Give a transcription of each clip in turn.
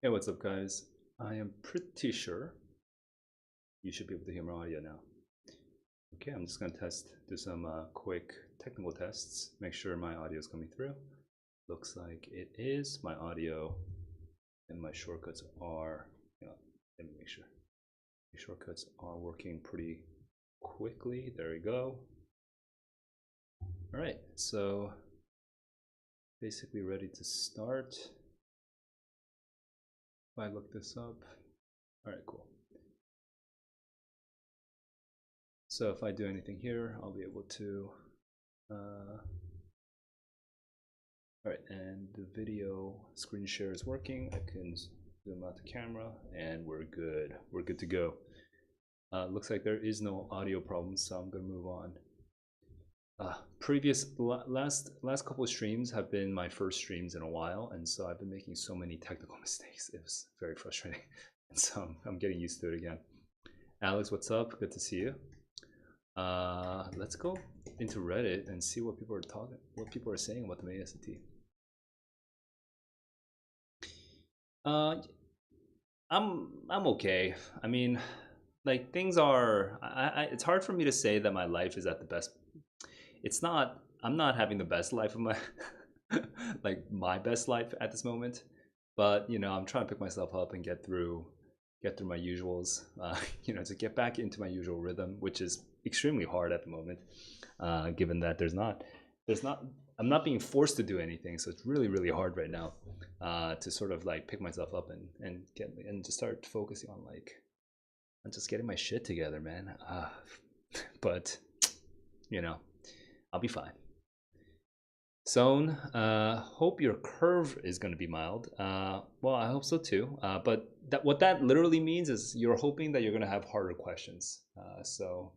Hey, what's up, guys? I am pretty sure you should be able to hear my audio now. Okay, I'm just gonna do some quick technical tests, make sure my audio is coming through. Looks like it is. My audio and my shortcuts are, let me make sure. My shortcuts are working pretty quickly. There we go. All right, so basically ready to start. If I look this up, all right, cool. So if I do anything here, I'll be able to all right, and the video screen share is working. I can zoom out the camera and we're good. We're good to go. Looks like there is no audio problem, so I'm gonna move on. Last couple of streams have been my first streams in a while, and so I've been making so many technical mistakes. It was very frustrating, and so I'm getting used to it again. Alex, what's up? Good to see you. Let's go into Reddit and see what people are saying about the main SAT. I'm okay. I mean, like things are. It's hard for me to say that my life is at the best. It's not. I'm not having the best life of my, like my best life at this moment. But I'm trying to pick myself up and get through my usuals. To get back into my usual rhythm, which is extremely hard at the moment, given that I'm not being forced to do anything, so it's really really hard right now to sort of like pick myself up and just start focusing on just getting my shit together, man. But I'll be fine. Sohn, hope your curve is going to be mild. Well, I hope so too. But what that literally means is you're hoping that you're going to have harder questions. So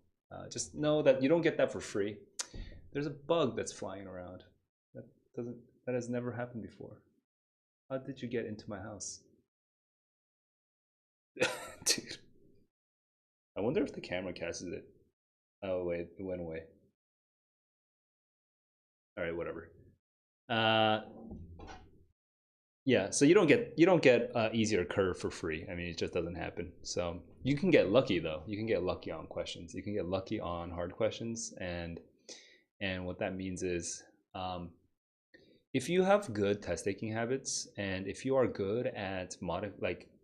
just know that you don't get that for free. There's a bug that's flying around. That has never happened before. How did you get into my house? Dude. I wonder if the camera catches it. Oh wait, it went away. Alright, whatever. Yeah, so you don't get easier curve for free. I mean, it just doesn't happen. So you can get lucky though. You can get lucky on questions. You can get lucky on hard questions, and what that means is if you have good test taking habits, and if you are good at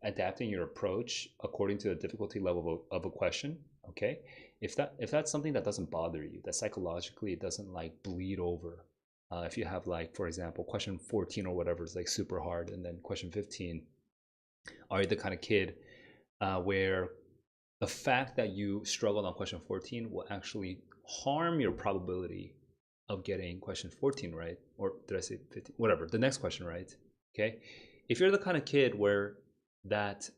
adapting your approach according to the difficulty level of a question, okay, if that's something that doesn't bother you, that psychologically it doesn't like bleed over. If you have, like, for example, question 14 or whatever is like super hard, and then question 15, are you the kind of kid where the fact that you struggled on question 14 will actually harm your probability of getting question 14 right? Or did I say 15? Whatever, the next question right. Okay, if you're the kind of kid where that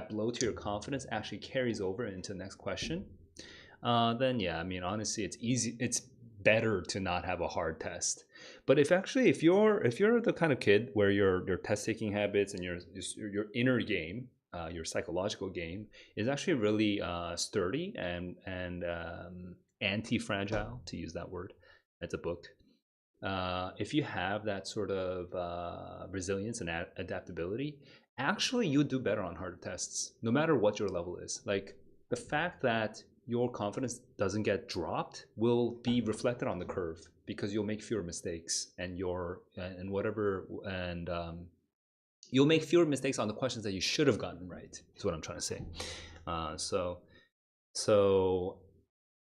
blow to your confidence actually carries over into the next question, then yeah, I mean, honestly, it's better to not have a hard test. But if you're the kind of kid where your test taking habits and your inner game, your psychological game is actually really sturdy and anti-fragile, to use that word. That's a book. If you have that sort of resilience and adaptability, actually you do better on harder tests, no matter what your level is. Like, the fact that your confidence doesn't get dropped will be reflected on the curve, because you'll make fewer mistakes, and you'll make fewer mistakes on the questions that you should have gotten right. Is what I'm trying to say. So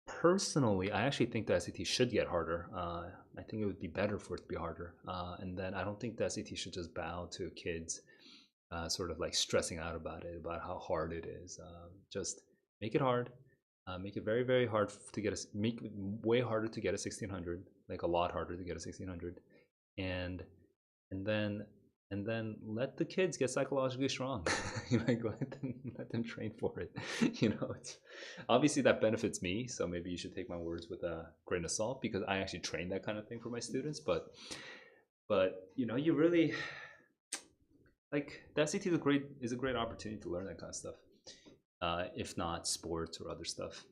personally, I actually think the SAT should get harder. I think it would be better for it to be harder. And then I don't think the SAT should just bow to kids sort of like stressing out about how hard it is. Just make it hard. Make it very, very hard to make it way harder to get a 1600, like a lot harder to get a 1600, and then let the kids get psychologically strong. Like, let them train for it. It's obviously that benefits me, so maybe you should take my words with a grain of salt, because I actually train that kind of thing for my students. But you really, like, the SAT is a great opportunity to learn that kind of stuff. If not sports or other stuff.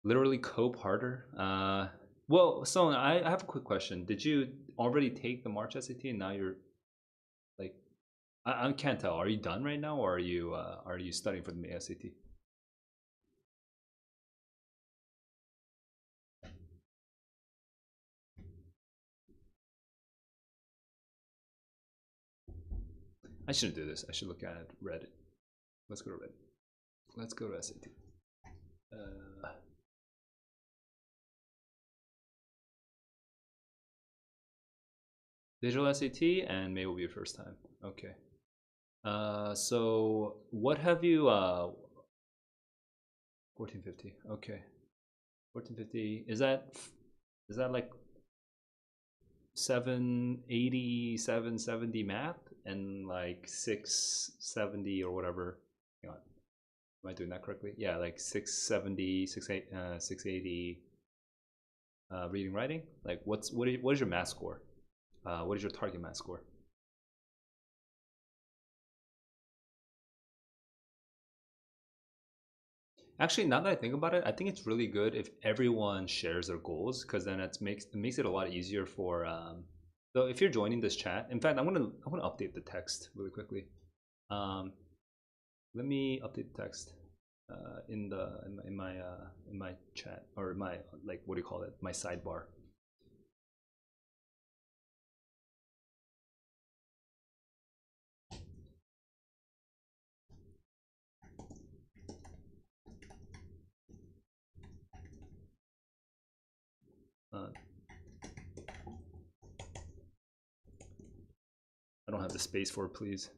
Literally cope harder. Well, so I have a quick question. Did you already take the March SAT and now you're like, I can't tell. Are you done right now, or are you studying for the SAT? I shouldn't do this. I should look at Reddit. Let's go to Reddit. Let's go to SAT. Digital SAT, and May will be your first time. Okay. So what have you 1450. Okay. 1450. Is that like 780, 770 math and like 670 or whatever? Hang on. Am I doing that correctly? Yeah, like 670, 680 reading writing. Like what is your math score? What is your target math score? Actually, now that I think about it, I think it's really good if everyone shares their goals, because then it makes it a lot easier for. So if you're joining this chat, in fact, I want to update the text really quickly. Let me update the text in my chat, or my, like, what do you call it? My sidebar. Uh, I don't have the space for it, please.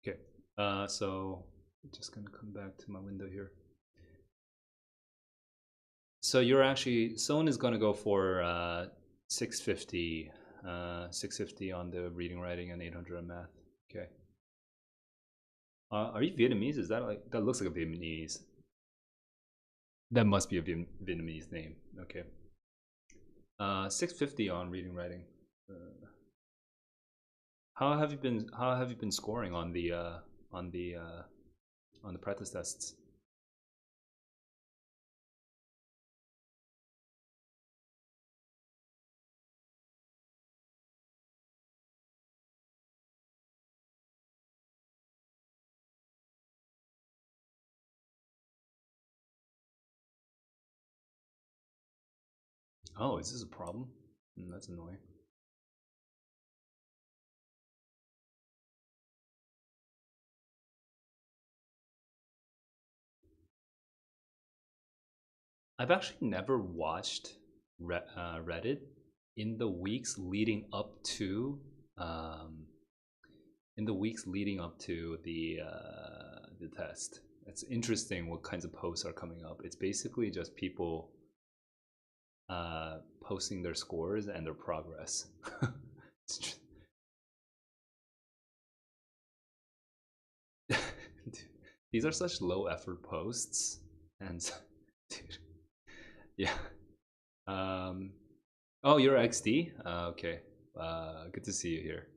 Okay. So just gonna come back to my window here. So you're actually, Sohn is gonna go for 650, 650 on the reading writing and 800 on math. Okay. Are you Vietnamese? Is that like, that looks like a Vietnamese? That must be a Vietnamese name. Okay. 650 on reading writing. How have you been? How have you been scoring on the on the uh, on the practice tests? Oh, is this a problem? That's annoying. I've actually never watched Reddit in the weeks leading up to um, the test. It's interesting what kinds of posts are coming up. It's basically just people posting their scores and their progress. These are such low effort posts, and dude, yeah. Um, oh, you're XD. Okay. Good to see you here.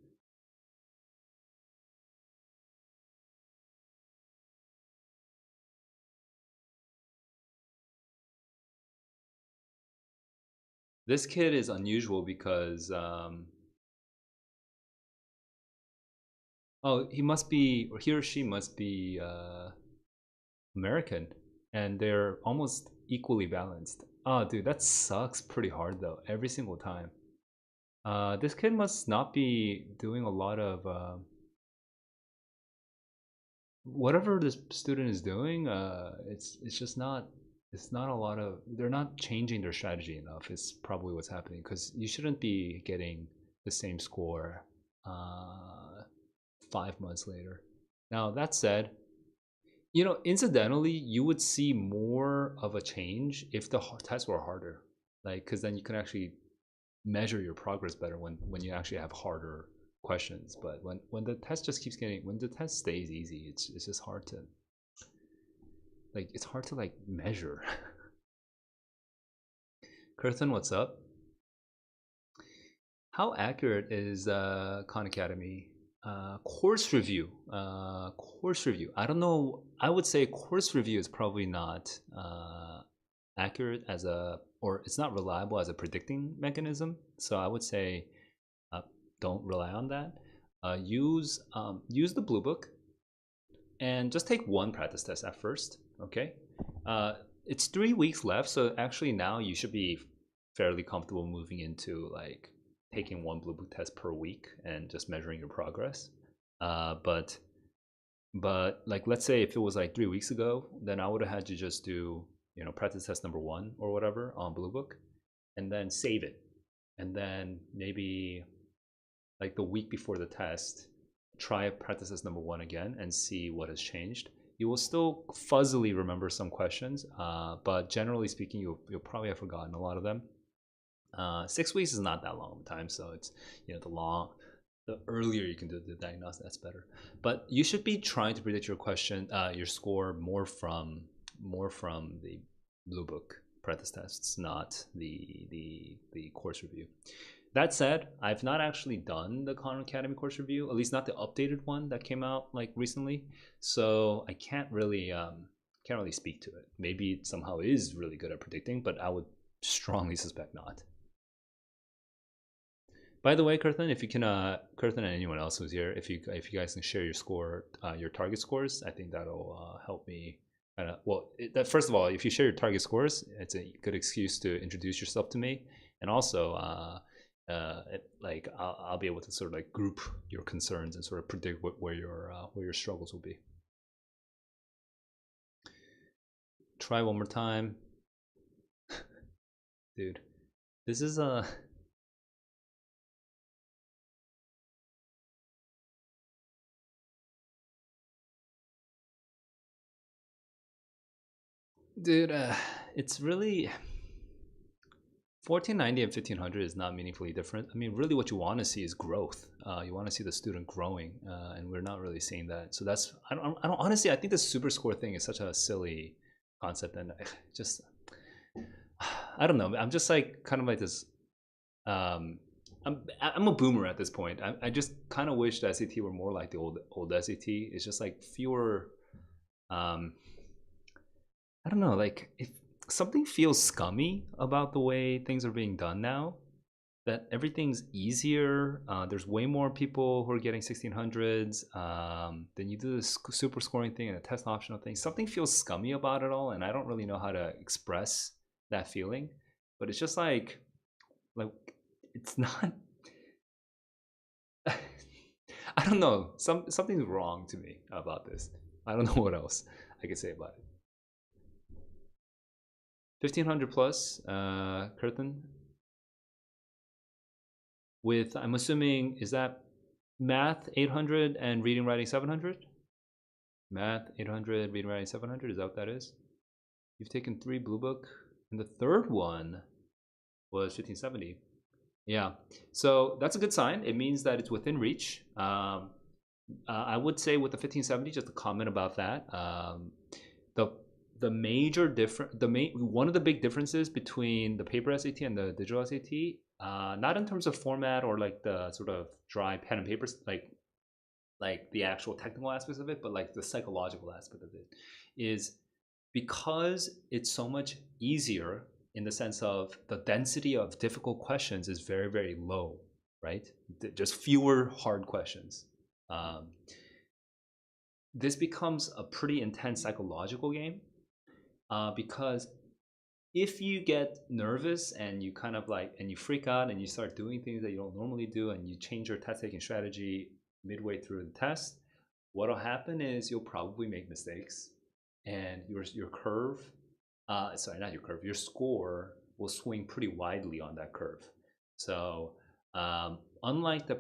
This kid is unusual because oh, he must be, or he or she must be American, and they're almost equally balanced. Oh, dude, that sucks pretty hard though. Every single time. This kid must not be doing a lot of whatever this student is doing. It's just not. It's not a lot of. They're not changing their strategy enough. Is probably what's happening, because you shouldn't be getting the same score 5 months later. Now that said, incidentally, you would see more of a change if the tests were harder, like, because then you can actually measure your progress better when you actually have harder questions. But when the test just keeps getting, when the test stays easy, it's just hard to, like, it's hard to, like, measure. Kirtan, what's up? How accurate is Khan Academy course review? Course review. I don't know. I would say course review is probably not accurate as a, or it's not reliable as a predicting mechanism. So I would say uh, don't rely on that. Use the Blue Book and just take one practice test at first. Okay. It's 3 weeks left, so actually now you should be fairly comfortable moving into like taking one Blue Book test per week and just measuring your progress. But like let's say if it was like 3 weeks ago, then I would have had to just do practice test number one or whatever on Blue Book, and then save it, and then maybe like the week before the test, try practice test number one again and see what has changed. You will still fuzzily remember some questions, but generally speaking, you'll probably have forgotten a lot of them. 6 weeks is not that long of a time, so it's the earlier you can do the diagnosis, that's better. But you should be trying to predict your score more from the Blue Book practice tests, not the course review. That said, I've not actually done the Khan Academy course review, at least not the updated one that came out like recently. So I can't really speak to it. Maybe it somehow is really good at predicting, but I would strongly suspect not. By the way, Kirtan, if you can, Kirtan and anyone else who's here, if you guys can share your score, your target scores, I think that'll help me. First of all, if you share your target scores, it's a good excuse to introduce yourself to me, and also, I'll be able to sort of like group your concerns and sort of predict where your struggles will be. Try one more time, dude. This is a. Dude, it's really 1490 and 1500 is not meaningfully different. I mean, really, what you want to see is growth. You want to see the student growing, and we're not really seeing that. So that's I don't honestly. I think the super score thing is such a silly concept, and I don't know. I'm just like kind of like this. I'm a boomer at this point. I just kind of wish the SAT were more like the old SAT. It's just like fewer. I don't know, like if something feels scummy about the way things are being done now, that everything's easier. There's way more people who are getting 1600s. Then you do this super scoring thing and a test optional thing. Something feels scummy about it all, and I don't really know how to express that feeling. But it's just like it's not. I don't know. Something's wrong to me about this. I don't know what else I could say about it. 1500 plus, Kirtan. With, I'm assuming, is that math 800 and reading writing 700? Math 800, reading writing 700, is that what that is? You've taken 3 Blue Book, and the third one was 1570. Yeah, so that's a good sign. It means that it's within reach. I would say with the 1570, just a comment about that. The major difference, one of the big differences between the paper SAT and the digital SAT, not in terms of format or like the sort of dry pen and paper, like the actual technical aspects of it, but like the psychological aspect of it, is because it's so much easier in the sense of the density of difficult questions is very, very low, right? Just fewer hard questions. This becomes a pretty intense psychological game, because if you get nervous and you kind of like and you freak out and you start doing things that you don't normally do and you change your test taking strategy midway through the test, what'll happen is you'll probably make mistakes, and your curve, sorry, not your curve, your score will swing pretty widely on that curve. So unlike the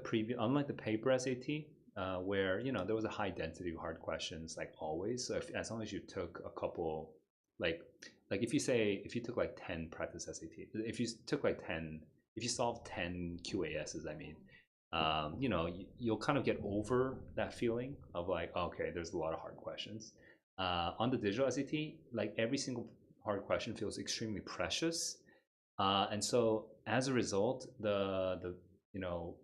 paper SAT, where there was a high density of hard questions like always. So as long as you took a couple, like if you took like 10 practice SAT, if you solved 10 QASs, I mean, you'll kind of get over that feeling of like, okay, there's a lot of hard questions. On the digital SAT, like every single hard question feels extremely precious. And so as a result, the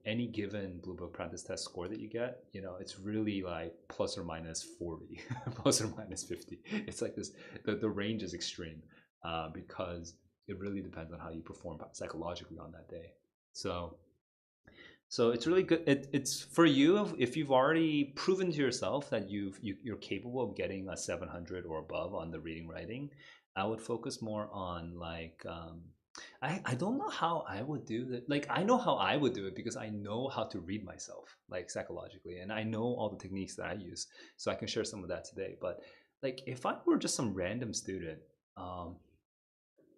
any given Blue Book practice test score that you get, it's really like plus or minus 40, plus or minus 50. It's like this, the range is extreme because it really depends on how you perform psychologically on that day. So it's really good. It's for you if you've already proven to yourself that you're capable of getting a 700 or above on the reading writing. I would focus more on like I don't know how I would do that. Like I know how I would do it because I know how to read myself like psychologically, and I know all the techniques that I use. So I can share some of that today. But like if I were just some random student, um,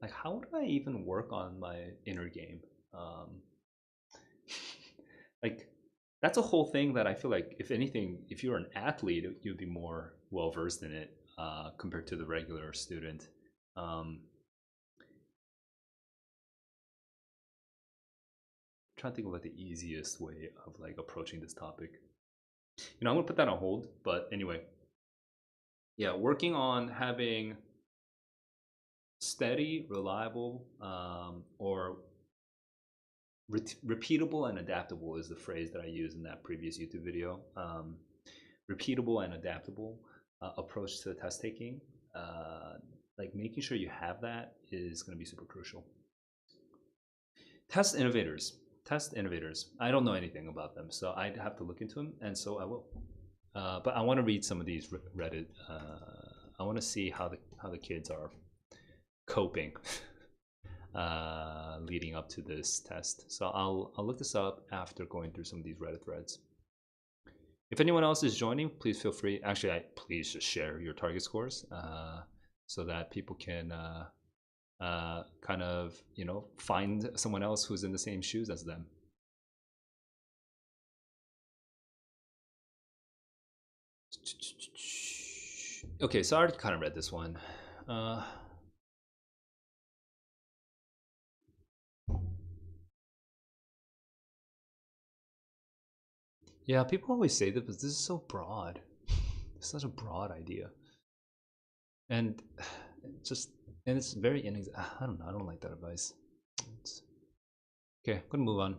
like how would I even work on my inner game? Um, like that's a whole thing that I feel like if anything, if you're an athlete, you'd be more well versed in it compared to the regular student. Um, trying to think of like the easiest way of like approaching this topic. I'm gonna put that on hold. But anyway, yeah, working on having steady, reliable, or repeatable and adaptable is the phrase that I used in that previous YouTube video. Repeatable and adaptable approach to test taking. Like making sure you have that is going to be super crucial. Test innovators. Test innovators. I don't know anything about them, so I'd have to look into them, and so I will. But I want to read some of these Reddit. I want to see how the kids are coping leading up to this test. So I'll look this up after going through some of these Reddit threads. If anyone else is joining, please feel free. Actually, please just share your target scores so that people can kind of find someone else who's in the same shoes as them. Okay, so I already kind of read this one. Yeah, people always say that, but this is so broad. It's such a broad idea, and it's very I don't know. I don't like that advice. Okay, I'm gonna move on.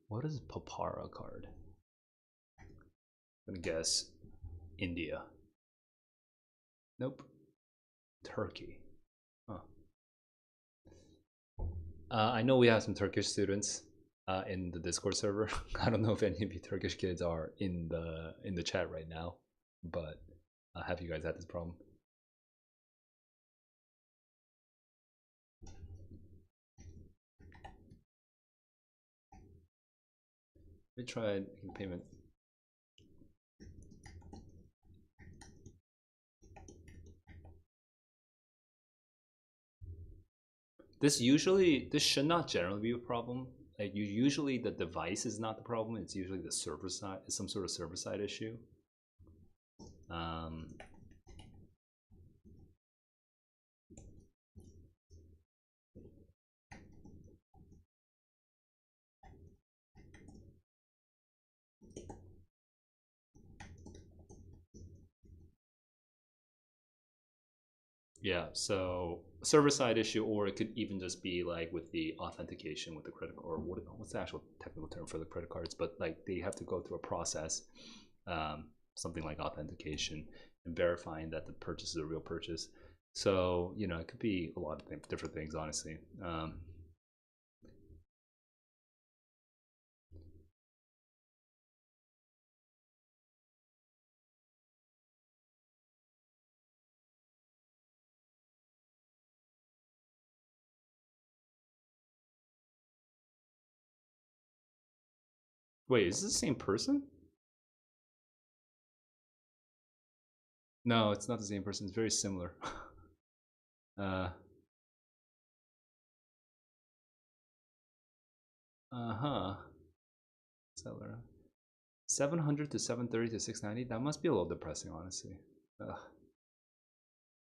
What is Papara card? I'm gonna guess India. Nope. Turkey. Huh. I know we have some Turkish students in the Discord server. I don't know if any of you Turkish kids are in the chat right now, but have you guys had this problem? Let me try making payment. This should not generally be a problem. Like usually the device is not the problem. It's usually the server side. It's some sort of server side issue. Yeah, so server side issue, or it could even just be like with the authentication with the credit card, or what's the actual technical term for the credit cards? But like they have to go through a process, something like authentication and verifying that the purchase is a real purchase. So it could be a lot of different things, honestly. Wait, is this the same person? No, it's not the same person. It's very similar. Uh-huh. Seller. 700 to 730 to 690. That must be a little depressing, honestly. Ugh.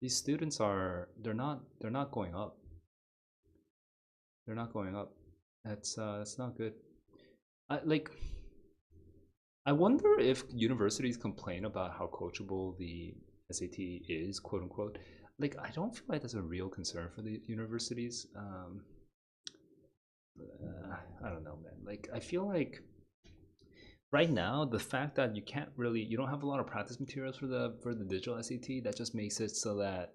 These students they're not going up. They're not going up. That's not good. Like I wonder if universities complain about how coachable the SAT is, quote unquote. Like, I don't feel like that's a real concern for the universities. I don't know, man. Like, I feel like right now the fact that you don't have a lot of practice materials for the digital SAT, that just makes it so that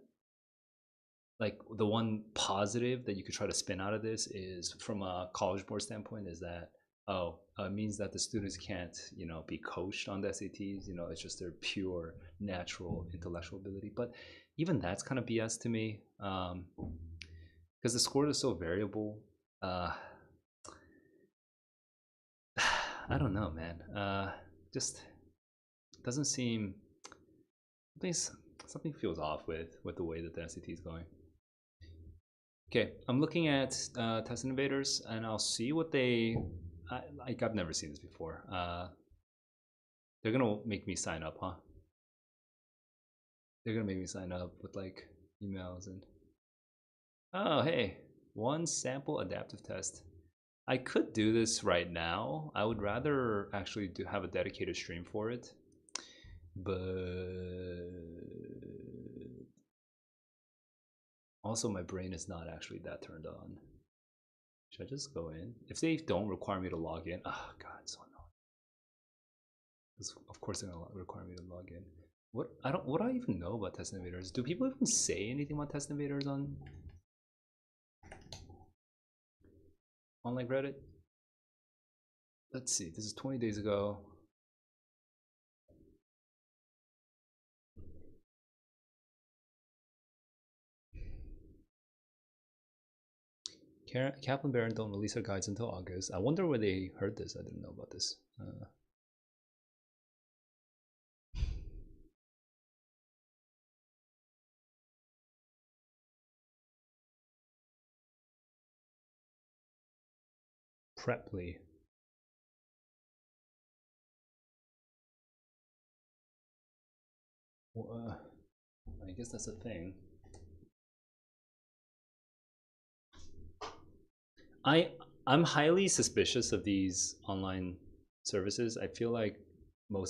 like the one positive that you could try to spin out of this is from a college board standpoint is that it means that the students can't be coached on the SATs. It's just their pure natural intellectual ability. But even that's kind of BS to me, because the scores are so variable. I don't know, man. Just doesn't seem something feels off with the way that the SAT is going. Okay, I'm looking at Test Invaders, and I'll see what I've never seen this before. They're gonna make me sign up, huh? They're gonna make me sign up with like emails and oh hey, one sample adaptive test. I could do this right now. I would rather actually have a dedicated stream for it, but also my brain is not actually that turned on. Should I just go in? If they don't require me to log in, oh god, it's so annoying. Of course they're gonna require me to log in. What do I even know about Test Invaders? Do people even say anything about Test Invaders on like Reddit? Let's see. This is 20 days ago. Kaplan Baron don't release their guides until August. I wonder where they heard this. I didn't know about this. Preply. Well, I guess that's a thing. I'm highly suspicious of these online services. I feel like look,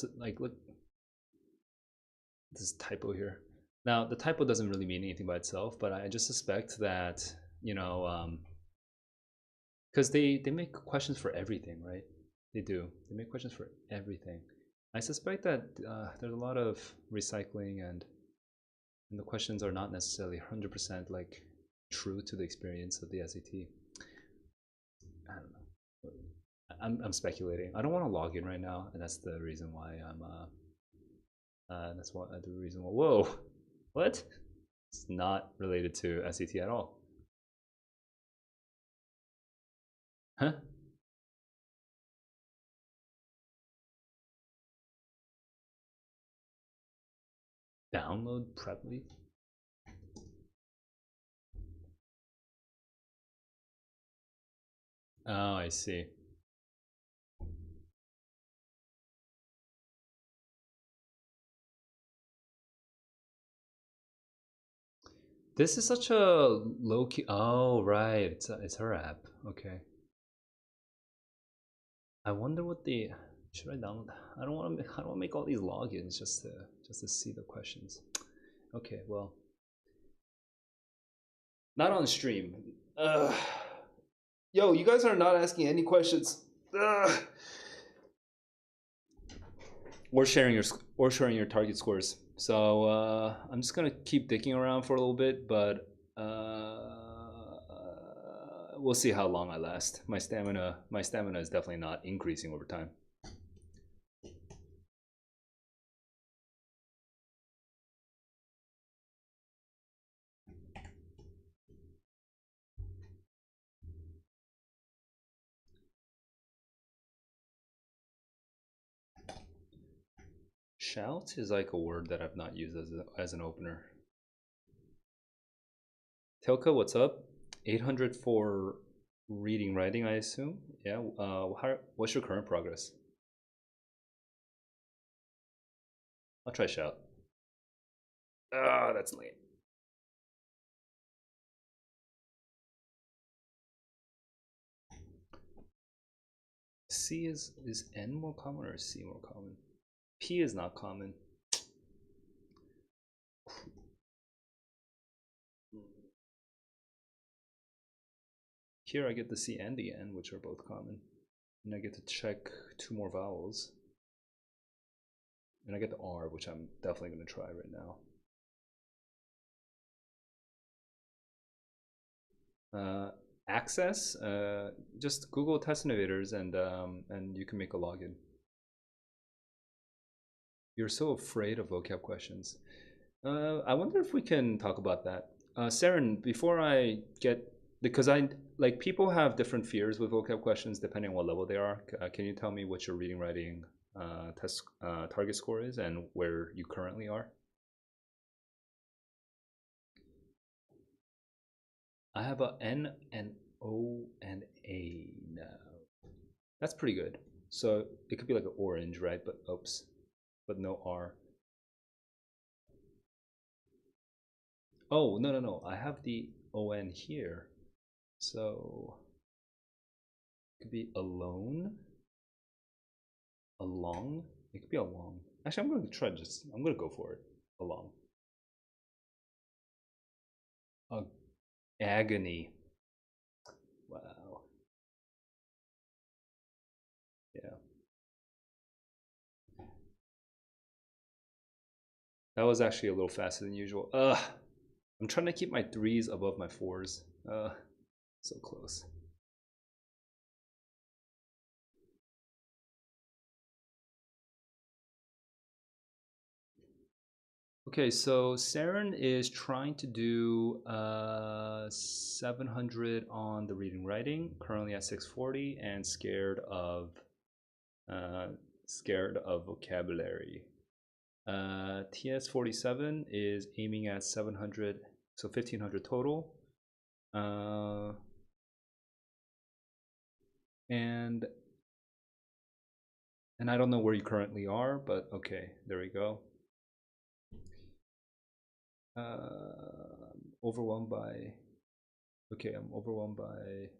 this typo here. Now the typo doesn't really mean anything by itself, but I just suspect that because they make questions for everything, right? They do. They make questions for everything. I suspect that there's a lot of recycling and the questions are not necessarily 100% like true to the experience of the SAT. I don't know. I'm speculating. I don't want to log in right now, and that's the reason why I'm. That's what the reason why. Whoa, what? It's not related to SAT at all. Huh? Download Preply. Oh, I see. This is such a low key. Oh, right. It's her app. Okay. I wonder what the should I download? I don't want to make all these logins just to see the questions. Okay, well, not on stream. Yo, you guys are not asking any questions. Or sharing your target scores. So I'm just gonna keep dicking around for a little bit, but we'll see how long I last. My stamina is definitely not increasing over time. Shout is like a word that I've not used as an opener. Telka, what's up? 800 for reading, writing, I assume. Yeah. What's your current progress? I'll try shout. Ah, that's late. C is N more common or is C more common? P is not common. Here I get the C and the N, which are both common. And I get to check 2 more vowels. And I get the R, which I'm definitely going to try right now. Access, just Google Test Innovators and you can make a login. You're so afraid of vocab questions. I wonder if we can talk about that. Saren, before I get, because like people have different fears with vocab questions depending on what level they are. Can you tell me what your reading writing test target score is and where you currently are? I have a N, an O, and A now. That's pretty good. So it could be like an orange, right? But oops, but no R. Oh, no. I have the ON here. So it could be alone, along. It could be along. Actually, I'm going to try I'm going to go for it. Along. Agony. Wow. Yeah. That was actually a little faster than usual. I'm trying to keep my 3s above my 4s. So close. Okay, so Saren is trying to do 700 on the reading writing, currently at 640, and scared of vocabulary. TS47 is aiming at 700, so 1500 total. And I don't know where you currently are, but okay, there we go. Overwhelmed by, okay, I'm overwhelmed by,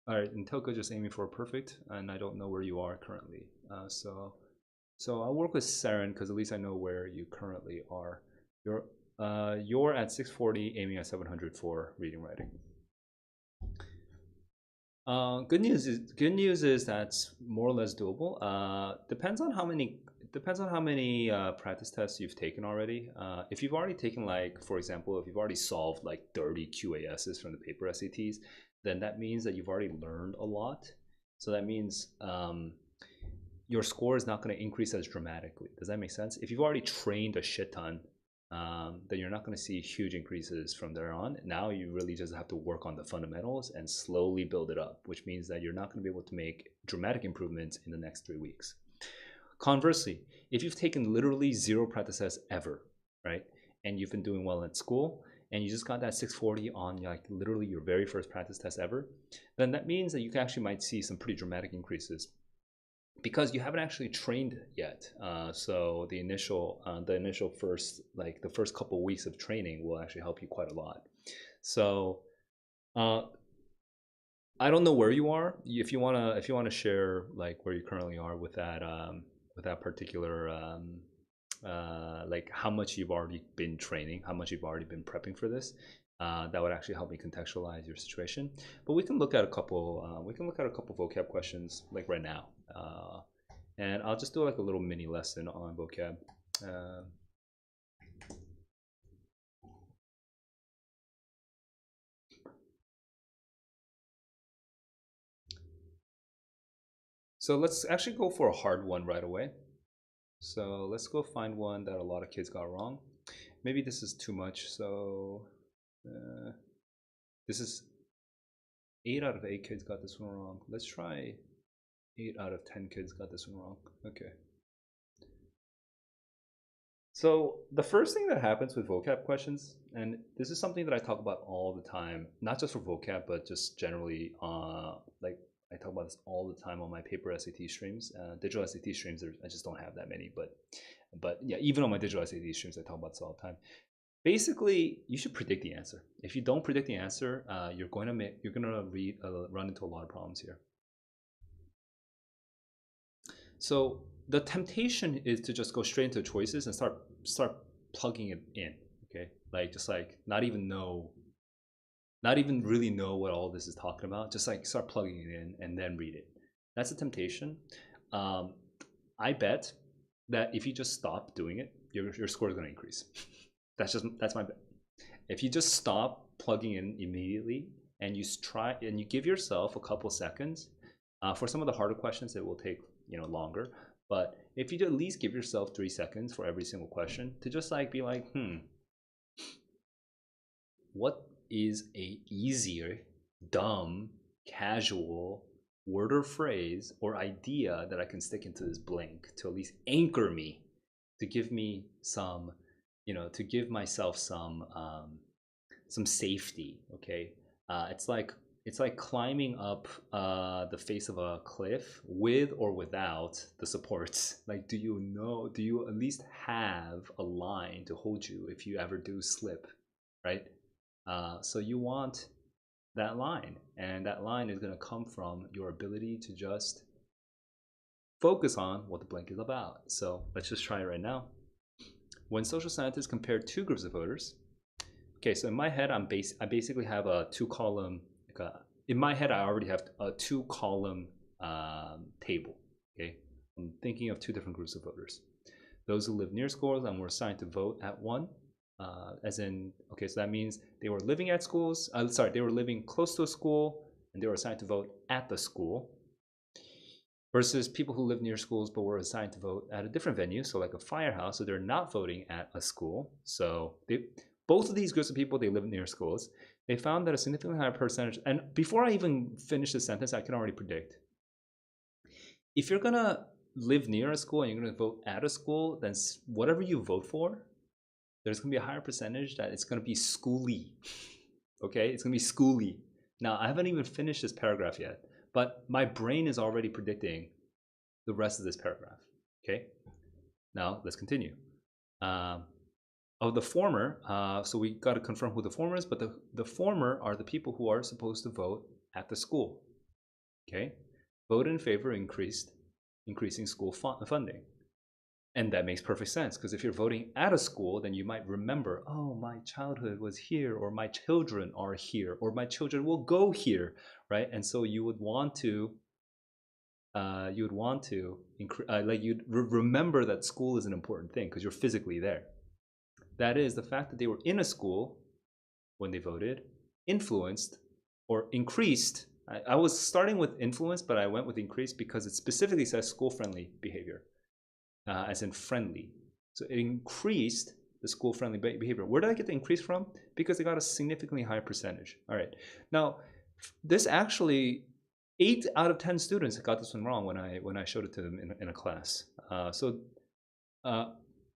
all right, and Telco just aiming for a perfect, and I don't know where you are currently. So I'll work with Saren because at least I know where you currently are. You're at 640, aiming at 700 for reading writing. Good news is that's more or less doable. Depends on how many practice tests you've taken already. If you've already taken, like, for example, if you've already solved like 30 QASs from the paper SATs, then that means that you've already learned a lot. So that means your score is not going to increase as dramatically. Does that make sense? If you've already trained a shit ton, then you're not going to see huge increases from there on. Now you really just have to work on the fundamentals and slowly build it up, which means that you're not going to be able to make dramatic improvements in the next 3 weeks. Conversely, if you've taken literally 0 practice tests ever, right, and you've been doing well at school, and you just got that 640 on like literally your very first practice test ever, then that means that you actually might see some pretty dramatic increases because you haven't actually trained yet. So the initial first, like the first couple of weeks of training will actually help you quite a lot. So I don't know where you are. If you wanna share like where you currently are with that particular like how much you've already been training, how much you've already been prepping for this, that would actually help me contextualize your situation. But we can look at a couple. Vocab questions like right now, and I'll just do like a little mini lesson on vocab. So let's actually go for a hard one right away. So let's go find one that a lot of kids got wrong. Maybe this is too much. So this is 8 out of 8 kids got this one wrong. Let's try 8 out of 10 kids got this one wrong. Okay. So the first thing that happens with vocab questions, and this is something that I talk about all the time, not just for vocab, but just generally, like I talk about this all the time on my paper SAT streams. Digital SAT streams, I just don't have that many, but yeah, even on my digital SAT streams, I talk about this all the time. Basically, you should predict the answer. If you don't predict the answer, you're gonna run into a lot of problems here. So the temptation is to just go straight into choices and start plugging it in. Okay, like just like not even really know what all this is talking about. Just like start plugging it in and then read it. That's a temptation. Um, I bet that if you just stop doing it, your score is going to increase. That's my bet. If you just stop plugging in immediately and you give yourself a couple seconds, for some of the harder questions, it will take longer. But if you at least give yourself 3 seconds for every single question to just like be like, what is a easier, dumb, casual word or phrase or idea that I can stick into this blank to at least anchor me, to give me some, to give myself some safety. Okay, it's like climbing up the face of a cliff with or without the supports. Like, do you at least have a line to hold you if you ever do slip, right? So you want that line, and that line is going to come from your ability to just focus on what the blank is about. So let's just try it right now. When social scientists compare two groups of voters, okay, so in my head, I basically have a two-column. In my head, I already have a two-column table. Okay, I'm thinking of two different groups of voters. Those who live near schools and were assigned to vote at one, as in, okay, so that means they were living at schools. They were living close to a school and they were assigned to vote at the school. Versus people who live near schools but were assigned to vote at a different venue, so like a firehouse, so they're not voting at a school. So both of these groups of people, they live near schools. They found that a significantly higher percentage, and before I even finish the sentence, I can already predict. If you're gonna live near a school and you're gonna vote at a school, then whatever you vote for, there's gonna be a higher percentage that it's gonna be schooly. Okay, it's gonna be schooly. Now, I haven't even finished this paragraph yet, but my brain is already predicting the rest of this paragraph. Okay, now let's continue. Of the former, so we got to confirm who the former is, but the former are the people who are supposed to vote at the school. Okay, vote in favor increasing school funding. And that makes perfect sense, because if you're voting at a school, then you might remember, oh, my childhood was here, or my children are here, or my children will go here, right? And so you would want to like you'd remember that school is an important thing because you're physically there. That is, the fact that they were in a school when they voted influenced or increased. I was starting with influence, but I went with increased because it specifically says school-friendly behavior, as in friendly. So it increased the school-friendly behavior. Where did I get the increase from? Because they got a significantly higher percentage. All right. Now, this actually, 8 out of 10 students got this one wrong when I showed it to them in a class.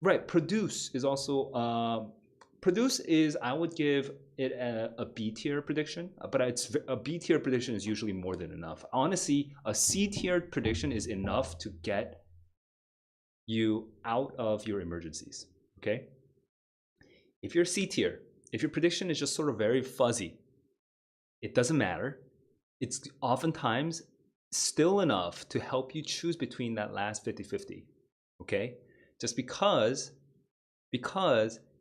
Right, produce is also produce is, I would give it a B tier prediction, but a B tier prediction is usually more than enough. Honestly, a C tier prediction is enough to get you out of your emergencies. Okay, if you're C tier, if your prediction is just sort of very fuzzy, it doesn't matter. It's oftentimes still enough to help you choose between that last 50-50. Okay, just because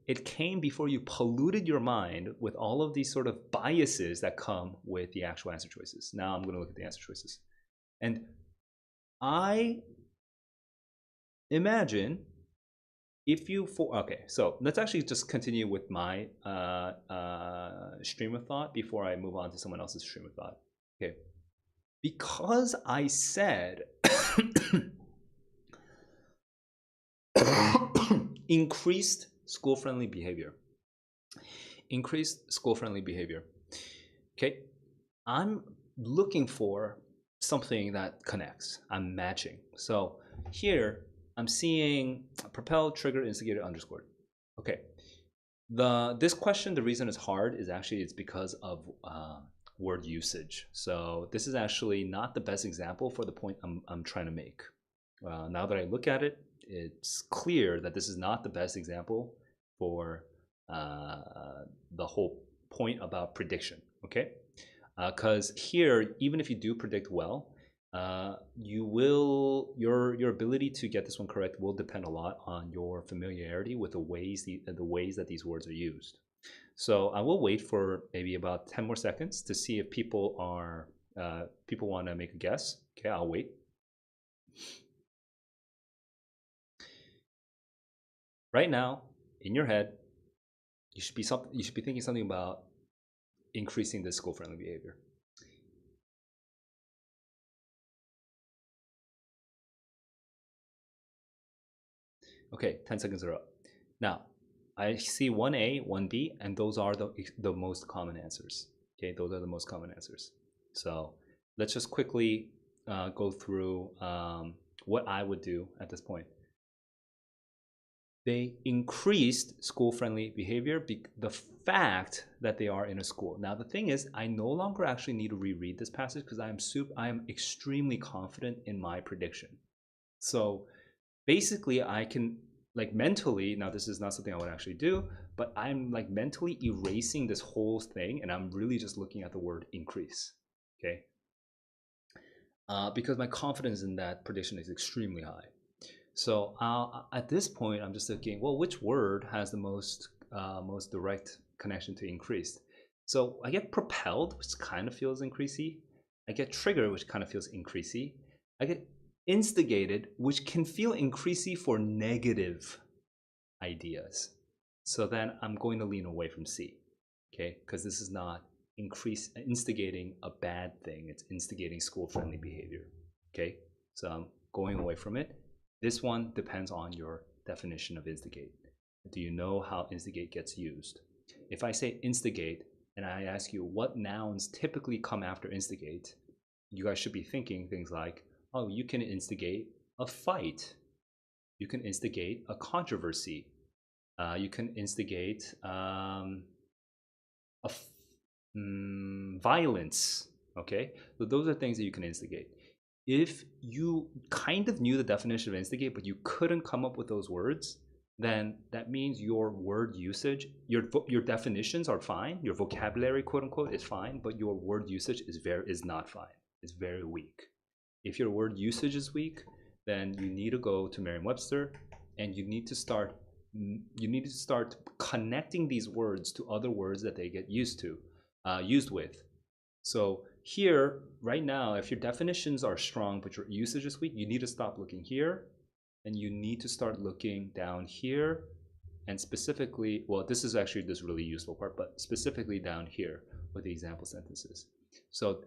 it came before you polluted your mind with all of these sort of biases that come with the actual answer choices. Now I'm going to look at the answer choices. And I imagine if you okay, so let's actually just continue with my stream of thought before I move on to someone else's stream of thought. Okay, because I said increased school-friendly behavior. Increased school-friendly behavior. Okay, I'm looking for something that connects. I'm matching. So here I'm seeing propel, trigger, instigator, underscored. Okay, this question, the reason it's hard is actually it's because of word usage. So this is actually not the best example for the point I'm trying to make. Now that I look at it, it's clear that this is not the best example for the whole point about prediction. Okay, because here, even if you do predict well, your ability to get this one correct will depend a lot on your familiarity with the ways that these words are used. So I will wait for maybe about 10 more seconds to see if people want to make a guess. Okay, I'll wait. Right now, in your head, you should be thinking something about increasing this school-friendly behavior. Okay, 10 seconds are up. Now, I see 1A, 1B, and those are the most common answers. Okay, those are the most common answers. So let's just quickly go through what I would do at this point. They increased school-friendly behavior, the fact that they are in a school. Now, the thing is, I no longer actually need to reread this passage because I am extremely confident in my prediction. So basically, I can, like, mentally, now this is not something I would actually do, but I'm like mentally erasing this whole thing, and I'm really just looking at the word increase. Okay, because my confidence in that prediction is extremely high. So at this point, I'm just thinking, well, which word has the most direct connection to increased? So I get propelled, which kind of feels increasey. I get trigger, which kind of feels increasey. I get instigated, which can feel increasey for negative ideas. So then I'm going to lean away from C, okay? Because this is not instigating a bad thing. It's instigating school-friendly behavior, okay? So I'm going away from it. This one depends on your definition of instigate. Do you know how instigate gets used? If I say instigate and I ask you what nouns typically come after instigate, you guys should be thinking things like, oh, you can instigate a fight. You can instigate a controversy. You can instigate violence. Okay, so those are things that you can instigate. If you kind of knew the definition of instigate, but you couldn't come up with those words, then that means your word usage, your definitions are fine, your vocabulary, quote unquote, is fine, but your word usage is not fine. It's very weak. If your word usage is weak, then you need to go to Merriam-Webster, and you need to start connecting these words to other words that they get used with. So here, right now, if your definitions are strong but your usage is weak, you need to stop looking here, and you need to start looking down here, and specifically, well, this is actually this really useful part, but specifically down here with the example sentences. So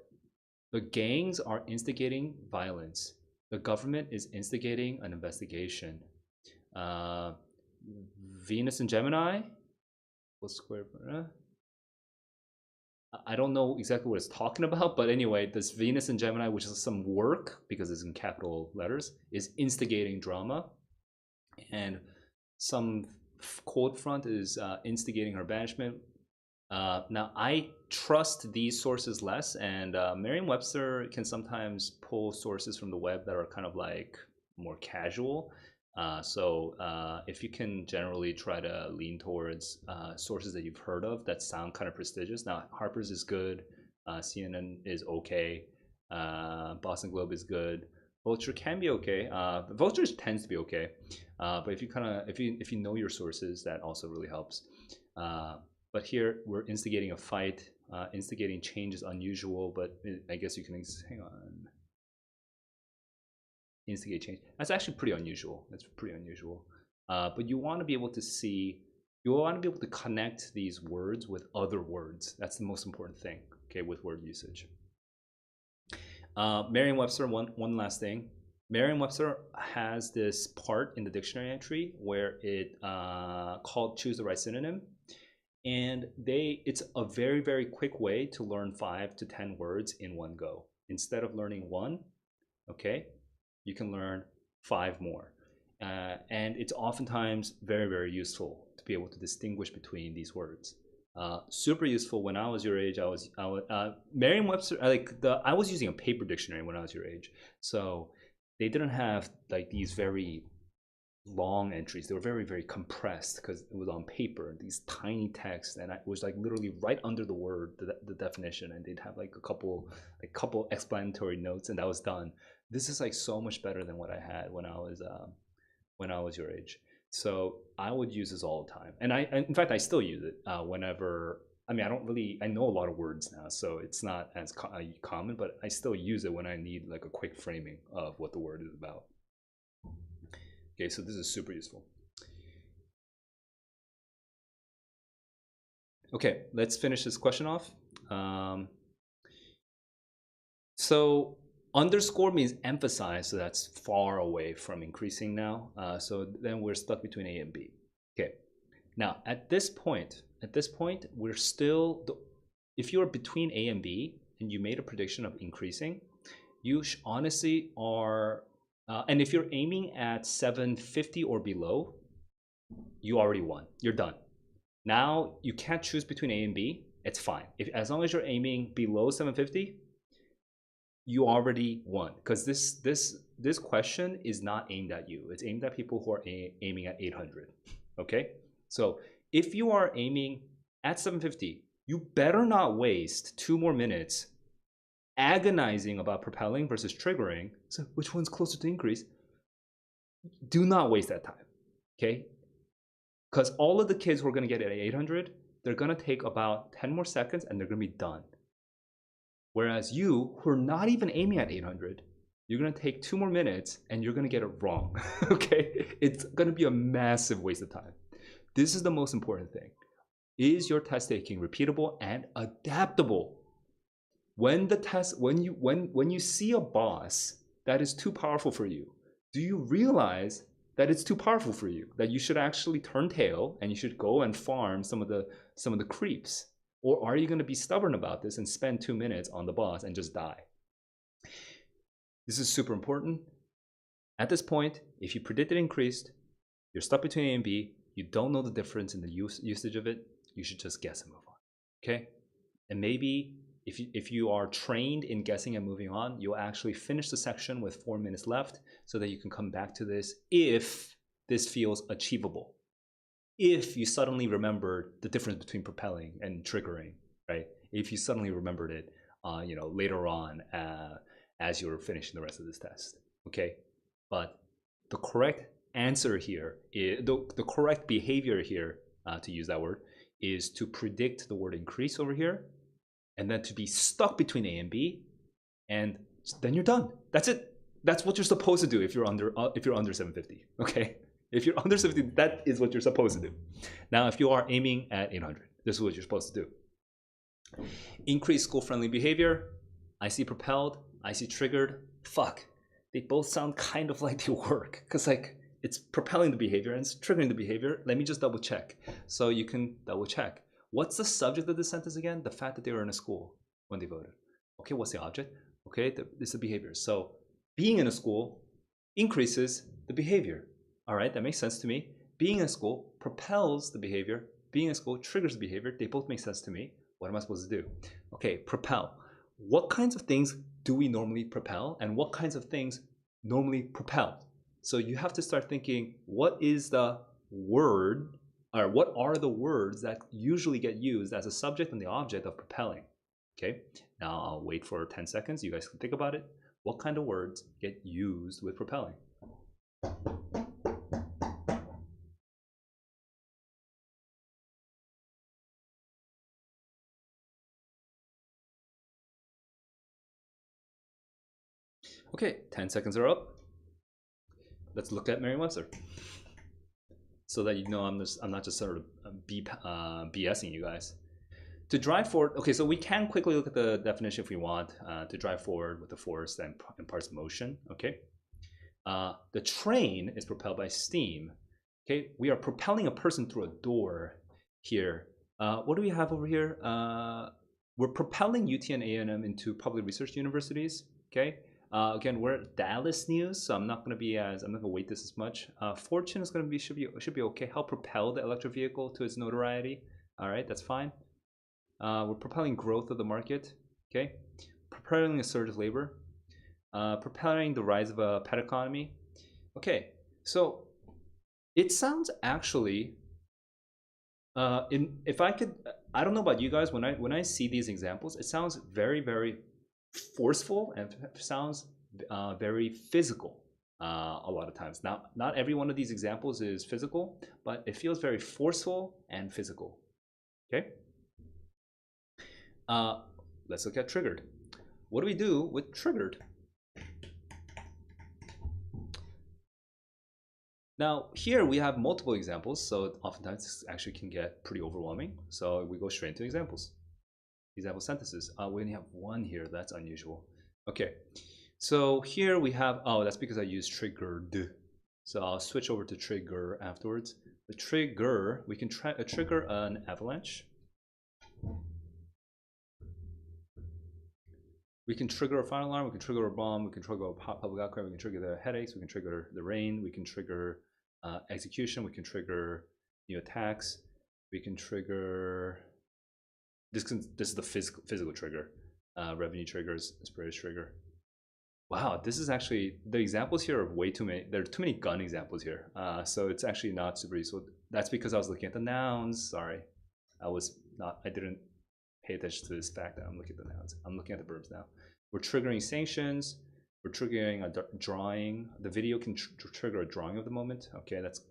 the gangs are instigating violence. The government is instigating an investigation. Venus and Gemini, I don't know exactly what it's talking about, but anyway, this Venus and Gemini, which is some work, because it's in capital letters, is instigating drama. And some cold front is instigating her banishment. Now, I trust these sources less, and Merriam-Webster can sometimes pull sources from the web that are kind of like more casual. So if you can generally try to lean towards sources that you've heard of that sound kind of prestigious. Now, Harper's is good, CNN is okay, Boston Globe is good, Vulture can be okay. Vulture tends to be okay, but if you know your sources, that also really helps. But here we're instigating a fight. Instigating change is unusual, but I guess you can hang on. Instigate change. That's actually pretty unusual. That's pretty unusual. But you want to be able to see, you want to be able to connect these words with other words. That's the most important thing, okay, with word usage. Merriam-Webster, one last thing. Merriam-Webster has this part in the dictionary entry where it called choose the right synonym. And it's a very, very quick way to learn 5 to 10 words in one go. Instead of learning one, okay, you can learn 5 more. And it's oftentimes very, very useful to be able to distinguish between these words. Super useful. When I was your age, Merriam-Webster, I was using a paper dictionary when I was your age. So they didn't have like these very long entries. They were very, very compressed because it was on paper, these tiny texts, and it was like literally right under the word, the definition, and they'd have like a couple explanatory notes, and that was done. This is like so much better than what I had when I was your age. So I would use this all the time, and in fact, I still use it whenever. I mean, I know a lot of words now, so it's not as common, but I still use it when I need like a quick framing of what the word is about. Okay, so this is super useful. Okay, let's finish this question off. So underscore means emphasize, so that's far away from increasing now. So then we're stuck between A and B. Okay, now at this point, we're still, if you're between A and B and you made a prediction of increasing, you honestly are, and if you're aiming at 750 or below, you already won. You're done. Now you can't choose between A and B. It's fine. As long as you're aiming below 750, you already won, because this question is not aimed at you. It's aimed at people who are aiming at 800. Okay, so if you are aiming at 750, you better not waste 2 more minutes agonizing about propelling versus triggering. So which one's closer to increase? Do not waste that time. Okay, because all of the kids who are going to get at 800, they're going to take about 10 more seconds and they're going to be done. Whereas you, who are not even aiming at 800, you're going to take 2 more minutes and you're going to get it wrong. Okay, it's going to be a massive waste of time. This is the most important thing. Is your test taking repeatable and adaptable? When you see a boss that is too powerful for you, do you realize that it's too powerful for you, that you should actually turn tail and you should go and farm some of the creeps? Or are you going to be stubborn about this and spend 2 minutes on the boss and just die? This is super important. At this point, if you predict it increased, you're stuck between A and B, you don't know the difference in the usage of it, you should just guess and move on. Okay? And maybe if you are trained in guessing and moving on, you'll actually finish the section with 4 minutes left so that you can come back to this if this feels achievable. If you suddenly remembered the difference between propelling and triggering, right? If you suddenly remembered it, later on as you're finishing the rest of this test, okay? But the correct answer here, the correct behavior here, to use that word, is to predict the word increase over here, and then to be stuck between A and B, and then you're done. That's it. That's what you're supposed to do if you're under 750, okay? If you're under 70, that is what you're supposed to do. Now, if you are aiming at 800, this is what you're supposed to do. Increase school-friendly behavior. I see propelled. I see triggered. Fuck. They both sound kind of like they work, because like it's propelling the behavior and it's triggering the behavior. Let me just double check. So you can double check. What's the subject of this sentence again? The fact that they were in a school when they voted. Okay, what's the object? Okay, this is the behavior. So being in a school increases the behavior. All right, that makes sense to me. Being in school propels the behavior. Being in school triggers the behavior. They both make sense to me. What am I supposed to do? Okay, propel. What kinds of things do we normally propel, and what kinds of things normally propel? So you have to start thinking, what is the word, or what are the words that usually get used as a subject and the object of propelling? Okay, now I'll wait for 10 seconds. You guys can think about it. What kind of words get used with propelling? Okay, 10 seconds are up. Let's look at Merriam-Webster, so that you know I'm not just sort of BSing you guys. To drive forward, okay, so we can quickly look at the definition if we want. To drive forward with the force that imparts motion, okay? The train is propelled by steam, okay? We are propelling a person through a door here. What do we have over here? We're propelling UT and A&M into public research universities, okay? Again, we're at Dallas News, so I'm not going to weight this as much. Fortune is going to should be okay. Help propel the electric vehicle to its notoriety. All right, that's fine. We're propelling growth of the market, okay? Propelling a surge of labor. Propelling the rise of a pet economy. Okay, so It sounds actually, if I could, I don't know about you guys. When I see these examples, it sounds very very forceful and sounds very physical. A lot of times, not every one of these examples is physical, but it feels very forceful and physical. Okay. Uh, let's look at triggered. What do we do with triggered? Now, here we have multiple examples, so oftentimes this actually can get pretty overwhelming. So we go straight into examples. Example sentences. We only have one here. That's unusual. Okay, so here we have, oh, that's because I used triggered. So I'll switch over to trigger afterwards. The trigger, we can trigger an avalanche. We can trigger a fire alarm, we can trigger a bomb, we can trigger a public outcry, we can trigger the headaches, we can trigger the rain, we can trigger execution, we can trigger new attacks, we can trigger, this is the physical trigger, revenue triggers, inspiration trigger. Wow, this is actually, the examples here are way too many. There are too many gun examples here. So it's actually not super useful. That's because I was looking at the nouns. Sorry. I didn't pay attention to this fact that I'm looking at the nouns. I'm looking at the verbs now. We're triggering sanctions. We're triggering a drawing. The video can trigger a drawing of the moment. Okay, that's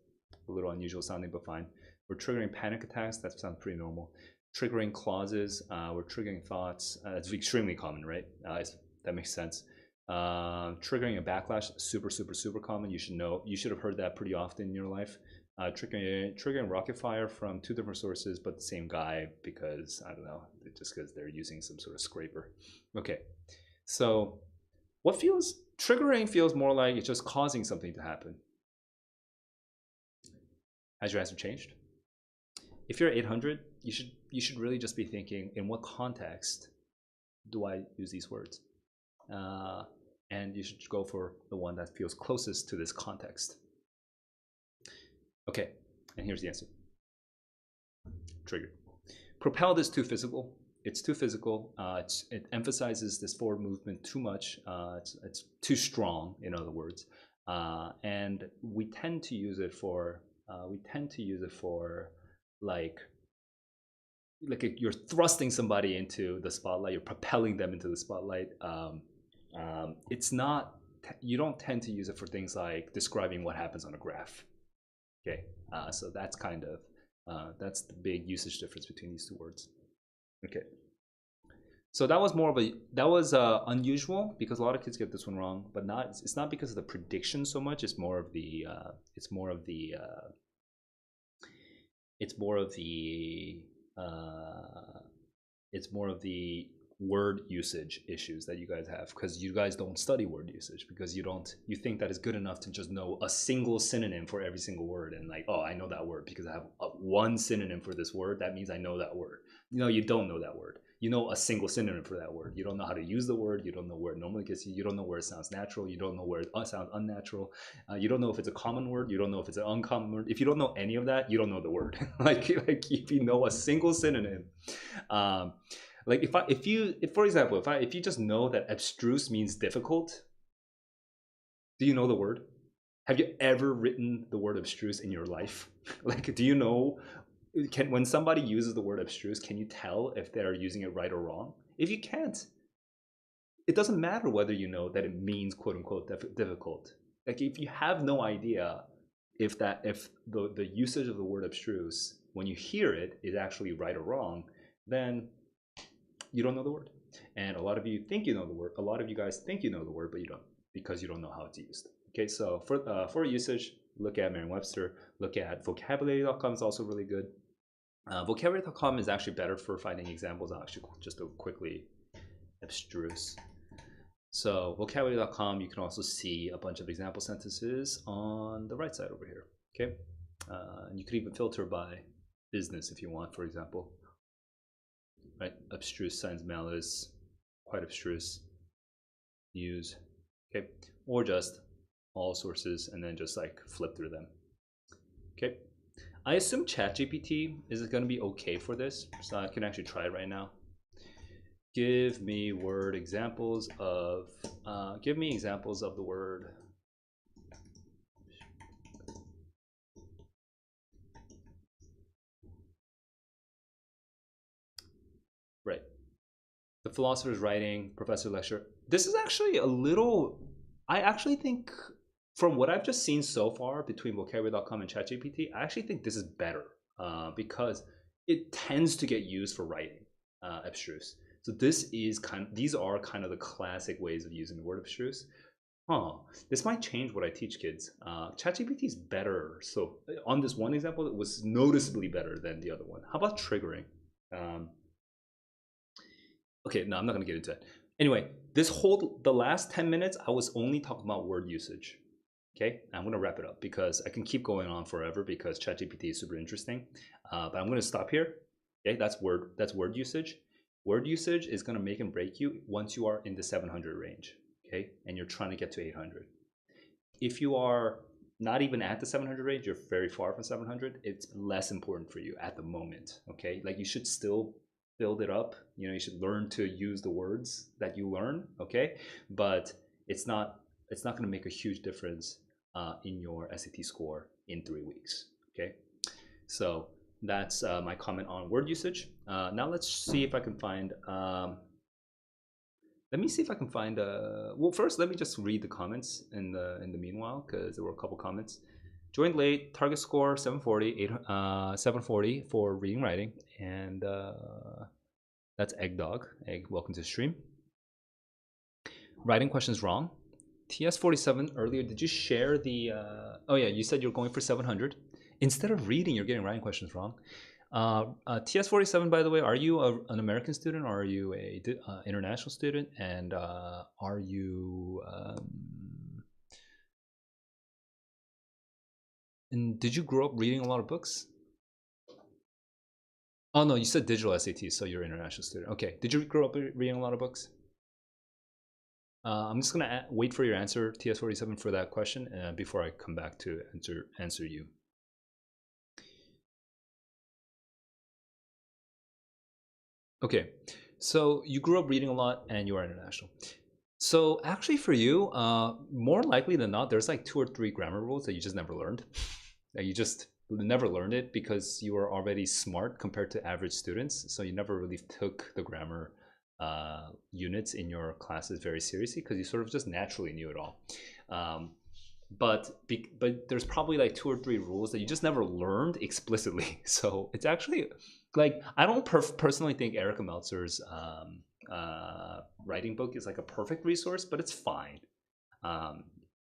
a little unusual sounding, but fine. We're triggering panic attacks. That sounds pretty normal. Triggering clauses. We're triggering thoughts. It's extremely common, right? That makes sense. Triggering a backlash, super common. You should know. You should have heard that pretty often in your life. Triggering rocket fire from two different sources, but the same guy, because I don't know, just because they're using some sort of scraper. Okay, so what feels triggering feels more like it's just causing something to happen. Has your answer changed? If you're 800, you should really just be thinking, in what context do I use these words? And you should go for the one that feels closest to this context. Okay, and here's the answer. Triggered. Propelled is too physical. It's too physical. It emphasizes this forward movement too much. It's too strong, in other words. And we tend to use it for like you're thrusting somebody into the spotlight. You're propelling them into the spotlight. It's not. You don't tend to use it for things like describing what happens on a graph. Okay, so that's kind of that's the big usage difference between these two words. Okay, so that was unusual because a lot of kids get this one wrong, but it's not because of the prediction so much. It's more of the word usage issues that you guys have, because you guys don't study word usage, because you think that is good enough to just know a single synonym for every single word, and like, oh, I know that word because I have one synonym for this word, that means I know that word. No, you don't know that word. You know a single synonym for that word. You don't know how to use the word. You don't know where it normally gets you. You don't know where it sounds natural. You don't know where it sounds unnatural. You don't know if it's a common word. You don't know if it's an uncommon word. If you don't know any of that, you don't know the word. like if you know a single synonym, like if for example, if you just know that abstruse means difficult, do you know the word? Have you ever written the word abstruse in your life? Like, do you know, when somebody uses the word abstruse, can you tell if they're using it right or wrong? If you can't, it doesn't matter whether you know that it means quote unquote difficult. Like, if you have no idea if the usage of the word abstruse when you hear it is actually right or wrong, then you don't know the word. And a lot of you think you know the word. A lot of you guys think you know the word, but you don't, because you don't know how it's used. Okay, so for usage, look at Merriam-Webster. Look at vocabulary.com is also really good. Vocabulary.com is actually better for finding examples. I'll actually just do quickly abstruse. So vocabulary.com, you can also see a bunch of example sentences on the right side over here. Okay, and you could even filter by business if you want, for example. Right, abstruse signs malice, quite abstruse, news, okay, or just all sources and then just like flip through them. Okay, I assume ChatGPT is going to be okay for this, so I can actually try it right now. Give me examples of the word The philosopher's writing, professor lecture. This is actually a little. I actually think, from what I've just seen so far between vocabulary.com and ChatGPT, I actually think this is better because it tends to get used for writing abstruse. So these are kind of the classic ways of using the word abstruse. This might change what I teach kids. ChatGPT is better. So on this one example, it was noticeably better than the other one. How about triggering? Okay, no, I'm not gonna get into it. Anyway, the last 10 minutes, I was only talking about word usage. Okay, I'm gonna wrap it up because I can keep going on forever because ChatGPT is super interesting. But I'm gonna stop here. Okay, that's word usage. Word usage is gonna make and break you once you are in the 700 range. Okay, and you're trying to get to 800. If you are not even at the 700 range, you're very far from 700. It's less important for you at the moment. Okay, like you should still build it up. You know, you should learn to use the words that you learn. Okay, but it's not going to make a huge difference in your SAT score in 3 weeks. Okay, so that's my comment on word usage. Now let's see if I can find. Let me see if I can find. Well, first let me just read the comments in the meanwhile because there were a couple comments. Joined late. Target score 740. 740 for reading writing, and that's Egg Dog. Egg, welcome to the stream. Writing questions wrong. TS47 earlier. Did you share the? Oh yeah, you said you're going for 700. Instead of reading, you're getting writing questions wrong. TS47, by the way, are you an American student or are you a international student? And are you? And did you grow up reading a lot of books? Oh no, you said digital SAT, so you're an international student. Okay, did you grow up reading a lot of books? I'm just gonna wait for your answer, TS47, for that question before I come back to answer you. Okay, so you grew up reading a lot and you are international. So actually for you, more likely than not, there's like 2 or 3 grammar rules that you just never learned. That you just never learned it because you were already smart compared to average students. So you never really took the grammar units in your classes very seriously because you sort of just naturally knew it all. But there's probably like 2 or 3 rules that you just never learned explicitly. So it's actually like, I don't personally think Erica Meltzer's writing book is like a perfect resource, but it's fine.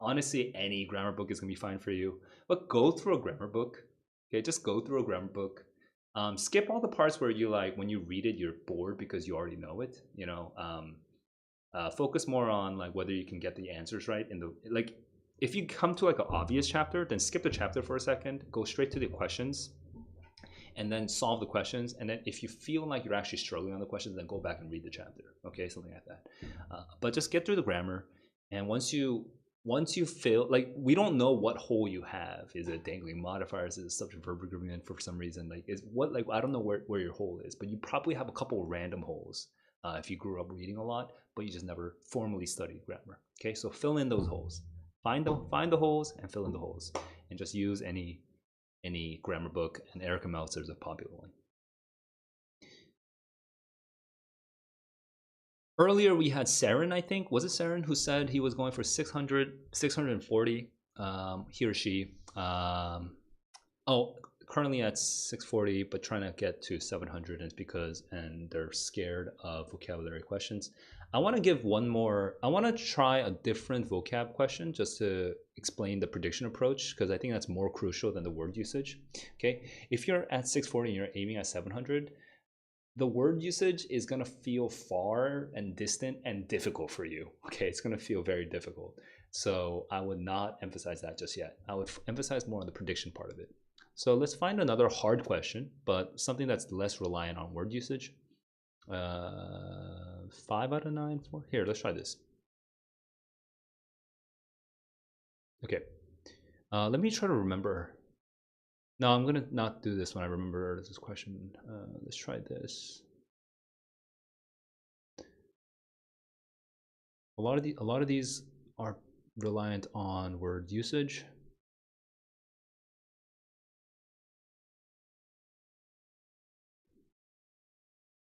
Honestly, any grammar book is gonna be fine for you, but go through a grammar book. Okay, just go through a grammar book. Skip all the parts where you like when you read it you're bored because you already know it. You know, focus more on like whether you can get the answers right in the like. If you come to like an obvious chapter, then skip the chapter for a second, go straight to the questions, and then solve the questions. And then if you feel like you're actually struggling on the questions, then go back and read the chapter. Okay, something like that. But just get through the grammar, and once you fail, like we don't know what hole you have. Is it dangling modifiers? Is it subject verb agreement for some reason? Like is what like I don't know where your hole is, but you probably have a couple of random holes if you grew up reading a lot, but you just never formally studied grammar. Okay, so fill in those holes. Find the holes and fill in the holes, and just use any grammar book, and Erica Meltzer is a popular one. Earlier we had Saren, I think. Was it Saren who said he was going for 600, 640? He or she. Currently at 640, but trying to get to 700, and they're scared of vocabulary questions. I want to give one more. I want to try a different vocab question just to explain the prediction approach because I think that's more crucial than the word usage. Okay, if you're at 640 and you're aiming at 700, the word usage is going to feel far and distant and difficult for you. Okay, it's going to feel very difficult. So I would not emphasize that just yet. I would emphasize more on the prediction part of it. So let's find another hard question, but something that's less reliant on word usage. 5 out of 9. 4. Here, let's try this. Okay. Let me try to remember. No, I'm gonna not do this when I remember this question. Let's try this. A lot of these are reliant on word usage.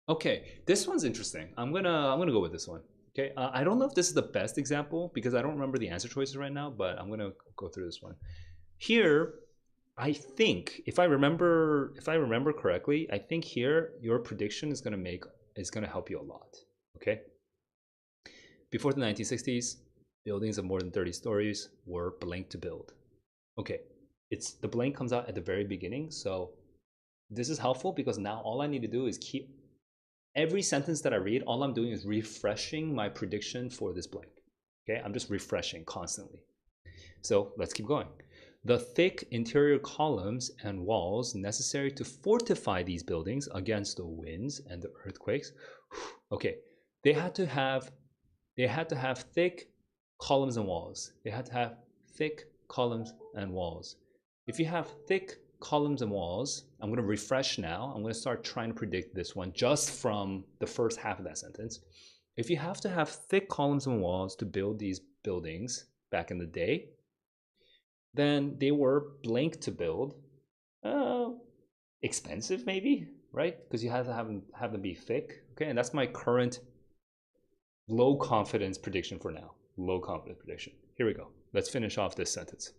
Okay, this one's interesting. I'm gonna go with this one. Okay, I don't know if this is the best example because I don't remember the answer choices right now, but I'm gonna go through this one. Here, I think if I remember correctly, I think here your prediction is gonna help you a lot. Okay, before the 1960s, buildings of more than 30 stories were blank to build. Okay, it's the blank comes out at the very beginning, so this is helpful because now all I need to do is keep every sentence that I read, all I'm doing is refreshing my prediction for this blank. Okay, I'm just refreshing constantly. So let's keep going. The thick interior columns and walls necessary to fortify these buildings against the winds and the earthquakes. Okay, they had to have thick columns and walls. They had to have thick columns and walls. If you have thick columns and walls, I'm going to refresh now. I'm going to start trying to predict this one just from the first half of that sentence. If you have to have thick columns and walls to build these buildings back in the day, then they were blank to build. Expensive maybe, right? Because you have to have them be thick. Okay, and that's my current low confidence prediction for now. Low confidence prediction. Here we go. Let's finish off this sentence.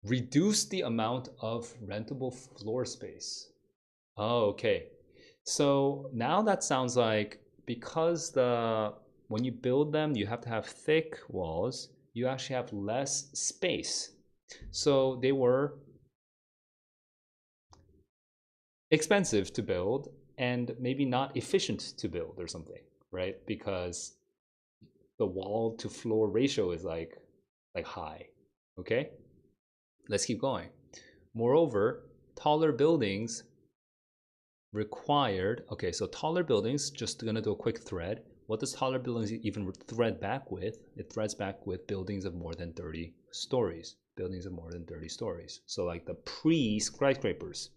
Reduce the amount of rentable floor space. Oh, okay. So now that sounds like because when you build them, you have to have thick walls, you actually have less space. So they were expensive to build and maybe not efficient to build or something, right? Because the wall to floor ratio is like high. Okay? Let's keep going. Moreover, taller buildings required, okay, so taller buildings, just gonna do a quick thread. What does taller buildings even thread back with? It threads back with buildings of more than 30 stories. Buildings of more than 30 stories. So like the pre-skyscrapers.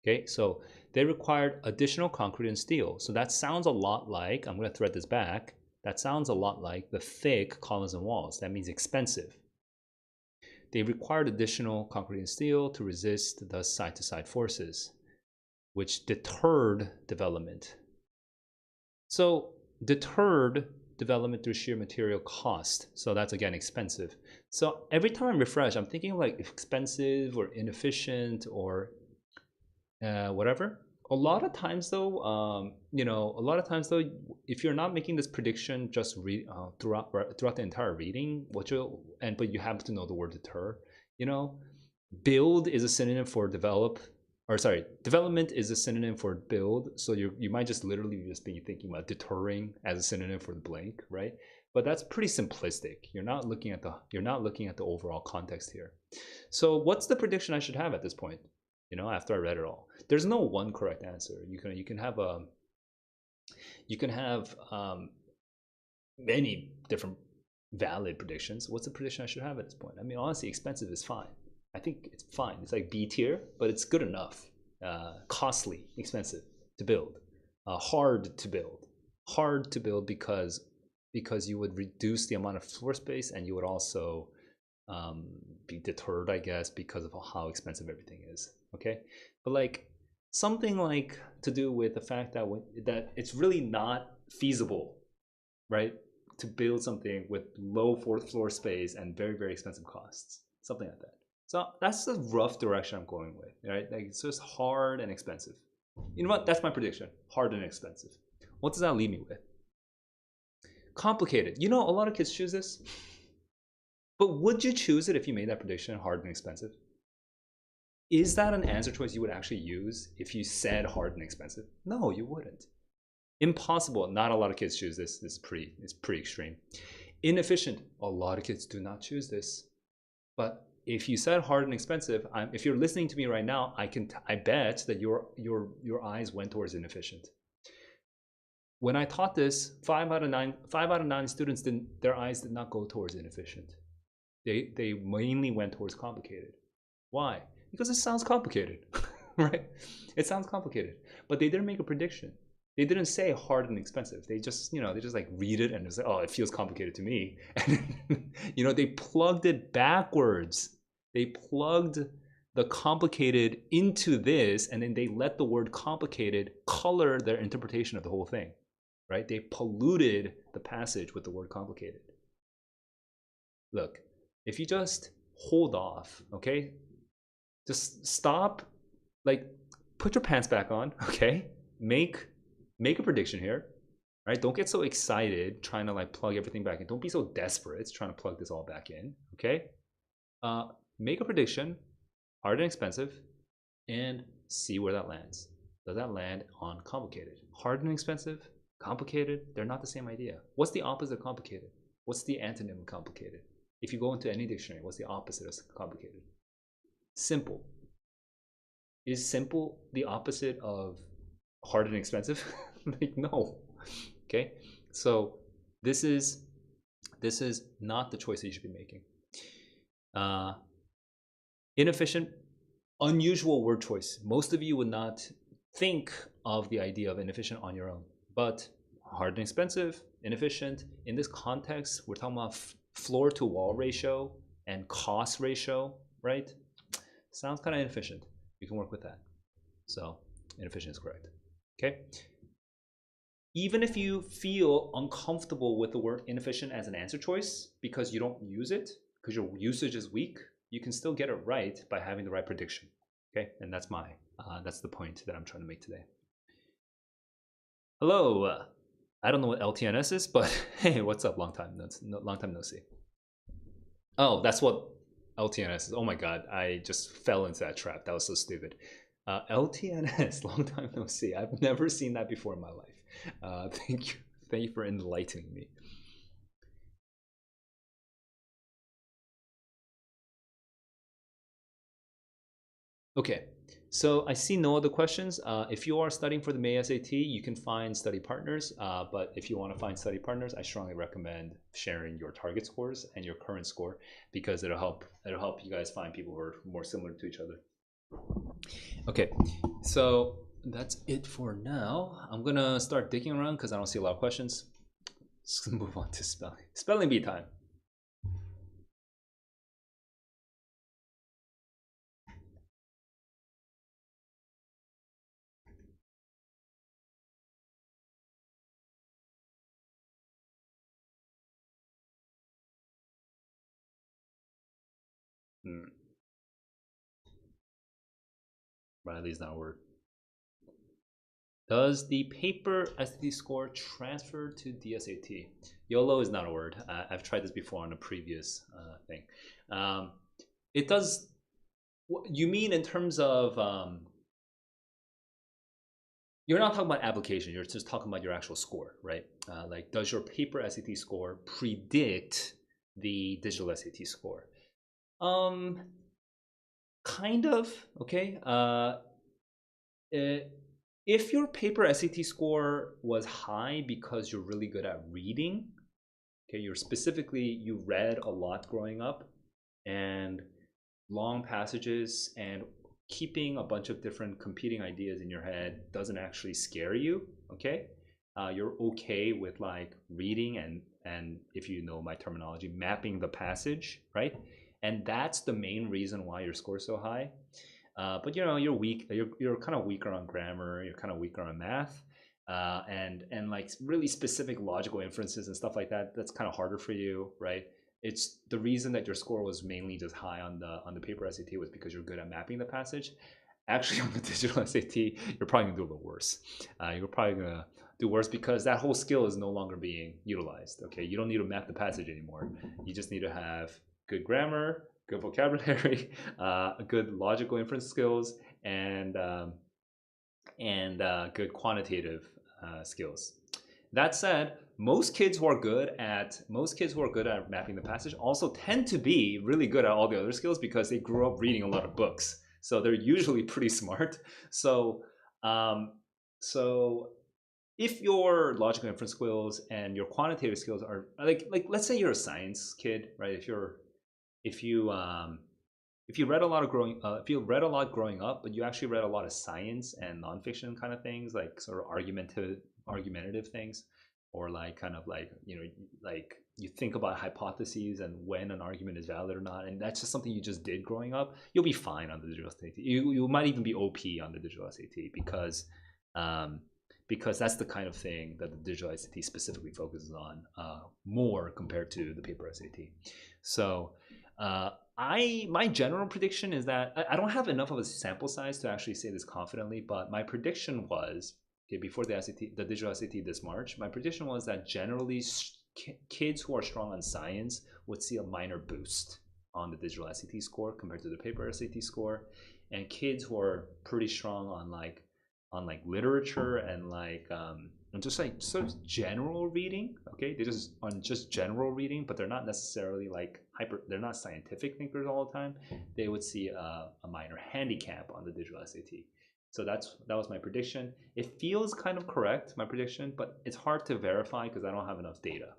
Okay, so they required additional concrete and steel. So that sounds a lot like, I'm gonna thread this back, that sounds a lot like the thick columns and walls. That means expensive. They required additional concrete and steel to resist the side-to-side forces, which deterred development. So deterred development through sheer material cost. So that's again expensive. So every time I refresh, I'm thinking like expensive or inefficient or whatever. A lot of times though, if you're not making this prediction just throughout the entire reading, but you have to know the word deter. Build is a synonym for development is a synonym for build. So you might just literally just be thinking about deterring as a synonym for the blank, right? But that's pretty simplistic. You're not looking at the overall context here. So what's the prediction I should have at this point? After I read it all, there's no one correct answer. You can have many different valid predictions. What's the prediction I should have at this point? I mean, honestly, expensive is fine. I think it's fine. It's like B tier, but it's good enough. Costly, expensive to build, hard to build because you would reduce the amount of floor space and you would also be deterred, I guess, because of how expensive everything is. Okay, but like something like to do with the fact that it's really not feasible, right, to build something with low fourth floor space and very, very expensive costs, something like that. So that's the rough direction I'm going with, right? Like it's just hard and expensive. You know what? That's my prediction. Hard and expensive. What does that leave me with? Complicated. A lot of kids choose this. But would you choose it if you made that prediction, hard and expensive? Is that an answer choice you would actually use if you said hard and expensive? No, you wouldn't. Impossible. Not a lot of kids choose this. It's pretty extreme. Inefficient. A lot of kids do not choose this. But if you said hard and expensive, if you're listening to me right now, I bet that your eyes went towards inefficient. When I taught this, 5 out of 9 students their eyes did not go towards inefficient. They mainly went towards complicated. Why? Because it sounds complicated, right? It sounds complicated, but they didn't make a prediction. They didn't say hard and expensive. They just, like read it and it's like, oh, it feels complicated to me. And they plugged it backwards. They plugged the complicated into this, and then they let the word complicated color their interpretation of the whole thing, right? They polluted the passage with the word complicated. Look, if you just hold off, okay? Just stop, like, put your pants back on, okay? Make a prediction here, right? Don't get so excited trying to like plug everything back in. Don't be so desperate trying to plug this all back in, okay? Make a prediction, hard and expensive, and see where that lands. Does that land on complicated? Hard and expensive, complicated, they're not the same idea. What's the opposite of complicated? What's the antonym of complicated? If you go into any dictionary, what's the opposite of complicated? Simple. Is simple the opposite of hard and expensive? Like, no. Okay, so this is not the choice that you should be making. Inefficient, unusual word choice. Most of you would not think of the idea of inefficient on your own, but hard and expensive, inefficient. In this context, we're talking about floor to wall ratio and cost ratio, right? Sounds kind of inefficient. You can work with that. So inefficient is correct. Okay. Even if you feel uncomfortable with the word inefficient as an answer choice because you don't use it, because your usage is weak, you can still get it right by having the right prediction. Okay, and that's the point that I'm trying to make today. Hello, I don't know what LTNS is, but hey, what's up? Long time no see. Oh, that's what LTNS is. Oh my god, I just fell into that trap. That was so stupid. LTNS, long time no see. I've never seen that before in my life. Thank you for enlightening me. Okay, so I see no other questions. If you are studying for the May SAT, you can find study partners. But if you want to find study partners, I strongly recommend sharing your target scores and your current score, because it'll help you guys find people who are more similar to each other. Okay, so that's it for now. I'm gonna start digging around because I don't see a lot of questions. Let's move on to spelling. Spelling bee time. Riley's not a word. Does the paper SAT score transfer to DSAT? YOLO is not a word. I've tried this before on a previous thing. It does. You mean in terms of you're not talking about application. You're just talking about your actual score, right? Like, does your paper SAT score predict the digital SAT score? Kind of. Okay. If your paper SAT score was high because you're really good at reading, okay, you read a lot growing up, and long passages and keeping a bunch of different competing ideas in your head doesn't actually scare you, okay? You're okay with like reading and if you know my terminology, mapping the passage, right? And that's the main reason why your score is so high. But you know, you're weak. You're kind of weaker on grammar. You're kind of weaker on math, and like really specific logical inferences and stuff like that. That's kind of harder for you, right? It's the reason that your score was mainly just high on the paper SAT was because you're good at mapping the passage. Actually, on the digital SAT, you're probably gonna do a little worse. You're probably gonna do worse because that whole skill is no longer being utilized. Okay, you don't need to map the passage anymore. You just need to have good grammar, good vocabulary, good logical inference skills, and good quantitative skills. That said, most kids who are good at mapping the passage also tend to be really good at all the other skills because they grew up reading a lot of books. So they're usually pretty smart. So if your logical inference skills and your quantitative skills are like let's say you're a science kid, right? If you read a lot growing up, but you actually read a lot of science and nonfiction kind of things, like sort of argumentative things, or like kind of like, you know, like you think about hypotheses and when an argument is valid or not, and that's just something you just did growing up, you'll be fine on the digital SAT. You might even be OP on the digital SAT because that's the kind of thing that the digital SAT specifically focuses on more compared to the paper SAT. So my general prediction is that I don't have enough of a sample size to actually say this confidently, but my prediction was, okay, before the SAT, the digital SAT this March, my prediction was that generally kids who are strong on science would see a minor boost on the digital SAT score compared to the paper SAT score, and kids who are pretty strong on like literature and like and just like sort of general reading, okay, they just on just general reading, but they're not necessarily like they're not scientific thinkers all the time, they would see a minor handicap on the digital SAT. So that was my prediction. It feels kind of correct, my prediction, but it's hard to verify because I don't have enough data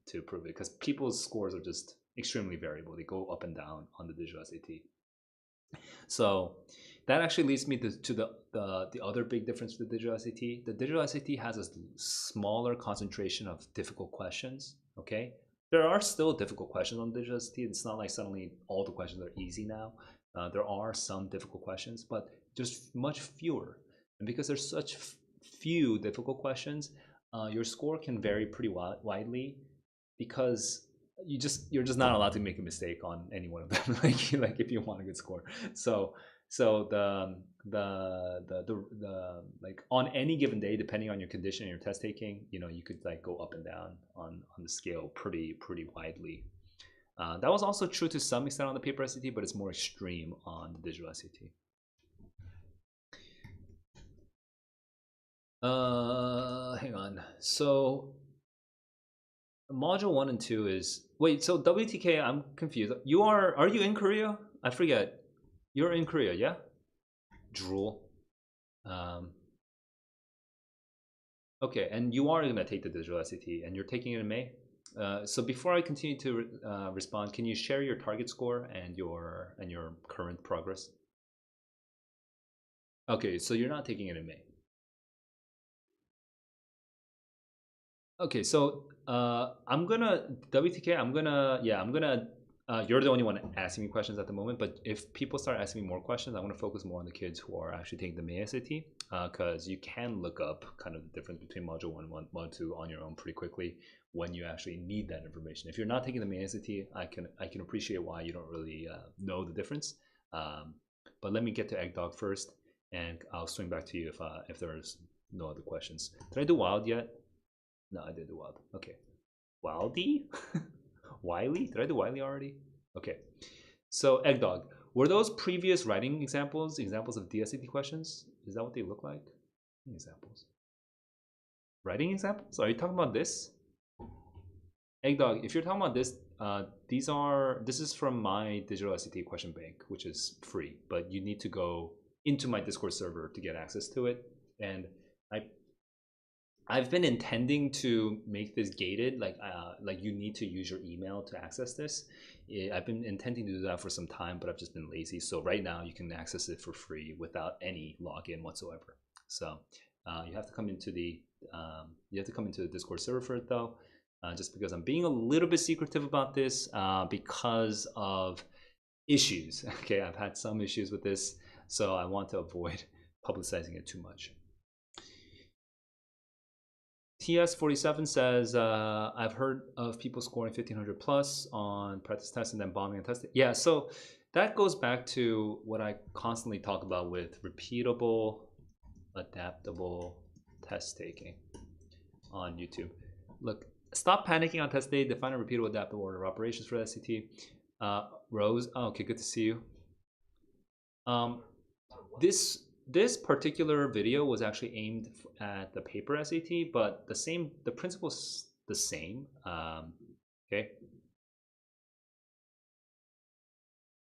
to prove it, because people's scores are just extremely variable. They go up and down on the digital SAT. So that actually leads me to the other big difference with the digital SAT. The digital SAT has a smaller concentration of difficult questions, okay? There are still difficult questions on the digital SAT. It's not like suddenly all the questions are easy now. There are some difficult questions, but there's much fewer. And because there's such few difficult questions, your score can vary pretty widely, because you're just not allowed to make a mistake on any one of them. like if you want a good score. So the like on any given day, depending on your condition and your test taking, you know, you could like go up and down on the scale pretty widely. That was also true to some extent on the paper SAT, but it's more extreme on the digital SAT. Hang on. So module 1 and 2 is, wait, so WTK, I'm confused. Are you in Korea? I forget. You're in Korea, yeah? Drool. Okay, and you are gonna take the digital SAT, and you're taking it in May. So before I continue to respond, can you share your target score and your current progress? Okay, so you're not taking it in May. Okay, so I'm gonna WTK. You're the only one asking me questions at the moment, but if people start asking me more questions, I'm gonna focus more on the kids who are actually taking the May SAT, because you can look up kind of the difference between module 1 and module 2 on your own pretty quickly when you actually need that information. If you're not taking the May SAT, I can appreciate why you don't really know the difference. But let me get to Eggdog first, and I'll swing back to you if there's no other questions. Did I do Wild yet? No, I did do Wild. Okay. Wildy? Wiley? Did I do Wiley already? Okay. So Eggdog, were those previous writing examples of DSAT questions? Is that what they look like? Examples. Writing examples? Are you talking about this? Eggdog, if you're talking about this, this is from my digital SAT question bank, which is free, but you need to go into my Discord server to get access to it. And I've been intending to make this gated, like you need to use your email to access this. I've been intending to do that for some time, but I've just been lazy. So right now you can access it for free without any login whatsoever. So you have to come into the Discord server for it though, just because I'm being a little bit secretive about this because of issues. Okay, I've had some issues with this, so I want to avoid publicizing it too much. TS47 says, I've heard of people scoring 1500 plus on practice tests and then bombing and testing. Yeah, so that goes back to what I constantly talk about with repeatable, adaptable test taking on YouTube. Look, stop panicking on test day. Define a repeatable, adaptable order of operations for SAT. Rose, oh, okay, good to see you. This particular video was actually aimed at the paper SAT, but the principle's the same. Okay.